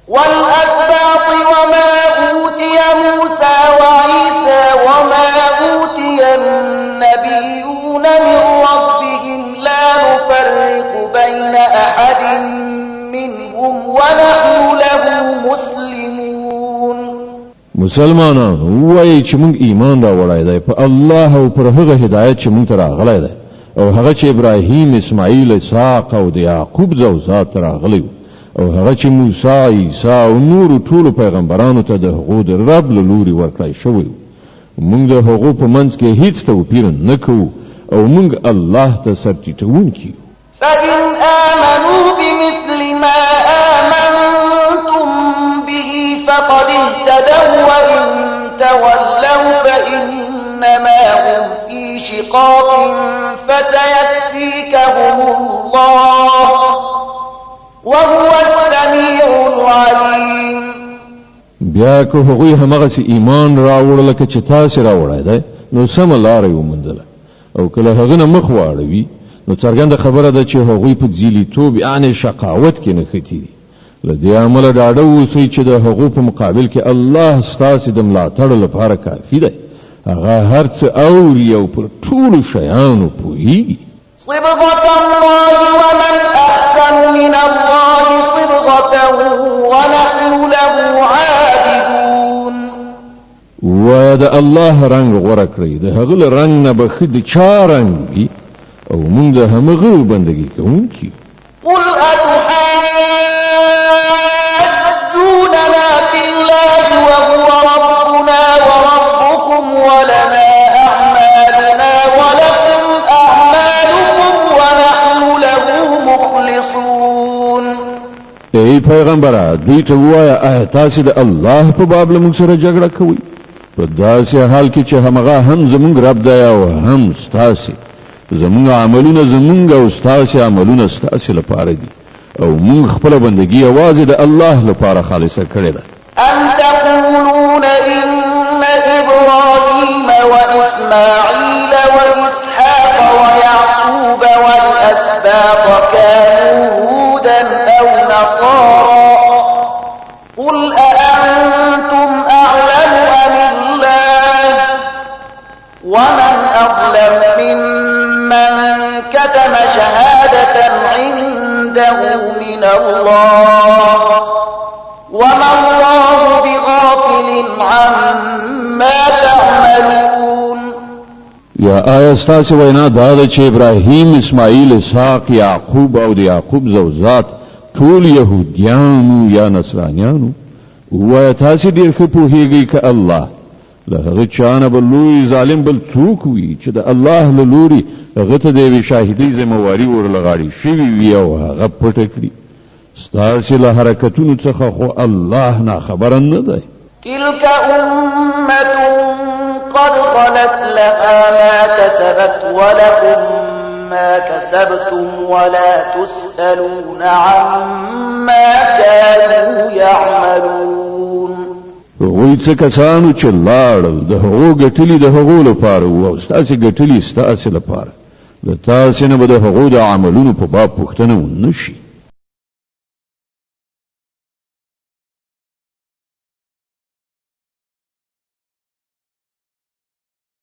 والأسباط وما أوتي موسى وعيسى وما أوتي النبيون من ربهم لا نفرق بين أحد منهم ونحن له مسلمون مسلمانانو وایي چې موږ ایمان راوړی دی په الله او پر هغه هدایت چې موږ ته راغلی دی او هغه چې ابراهیم اسماعیل اسحاق او د یعقوب زوجات ته راغلی او هغه چې موسی عیسی او نور ټول پیغمبرانو ته د هغو د رب له لوري ورکړی شوی موږ د هغو په منځ کې هیڅ توپیر نه کوو او موږ الله ته سر ټیټوونکي فإن آمنوا بمثل ما آمنتم به فقد اهتدوا وإن تولوا فإنما هم في شقاق فسيكفيكهم الله وهو السميع العليم بیا که هغوی همغسې ایمان راوړل لکه چې تاسې راوړی دی نو سمه لاره یې وموندله او که له هغه نه مخ واړوي نو څرګنده خبره ده چې هغوی په ځیلیتوب یعنې شقاوت کې نښتي دي له دې امله ډاډه اوسئ چې د هغو په مقابل کې الله ستاسې د ملاتړ لپاره کافي دی هغه هر څه اوري او پر ټولو شیانو پوهیږي صبغة الله ومن أحسن من الله صبغة ونحن له عابدون د الله رنگ غوړه کړی د هغه له رنگ نه به خد چا رنگ وي او موږ د همغه بندګي کوونکی. قل أتحاجوننا في الله وهو ربنا وربكم ولنا أعمالنا ولكم أعمالكم ونحن له مخلصون. ای پیغمبره دوی ته ووایه تاسو د الله په باب له موږ سره جګړه کوئ په داسې حال کې چې همغه هم زمونږ رب دی او هم ستاسو. زمونږ عملونه زمونږ او ستاسو عملونه ستاسو لپاره دي او موږ خپل بندګي یوازې د الله لپاره خالصه کړې ده. أم تقولون إن إبراهيم وإسماعيل وإسحاق ويعقوب والأسباط كانوا هودا أو نصارى قل أأنتم أعلم أم الله ومن أظلم ممن كتم شهادة عنده من الله وما الله بغافل عما تعملون. یا آیا ستاسو وینا دا ده چې ابراهیم اسماعیل اسحاق یعقوب او د یعقوب زوجات ټول يهوديانو یا نصرانيانو؟ وای تاسو ډیر ښه پوهیږئ ک الله له هغه چانه بل لوی ظالم بل څوک وي چې د الله له لوري هغه ته د شاهدۍ ذمہواری ورلغاړي شوی وي او هغه پټ کړی. ستاسو له حرکتونو څخه خو الله نه خبر نه دی. تلك أمة قد خلت لها ما كسبت ولكم ما كسبتم ولا تسألون عما كانوا يعملون. وای څه کسانو چې لاړل د هغو ګټلي د هغو لپاره او ستاسو ګټلي ستاسو لپاره د تاسو نه به د هغو د عملونو په باب پوښتنه ونشي.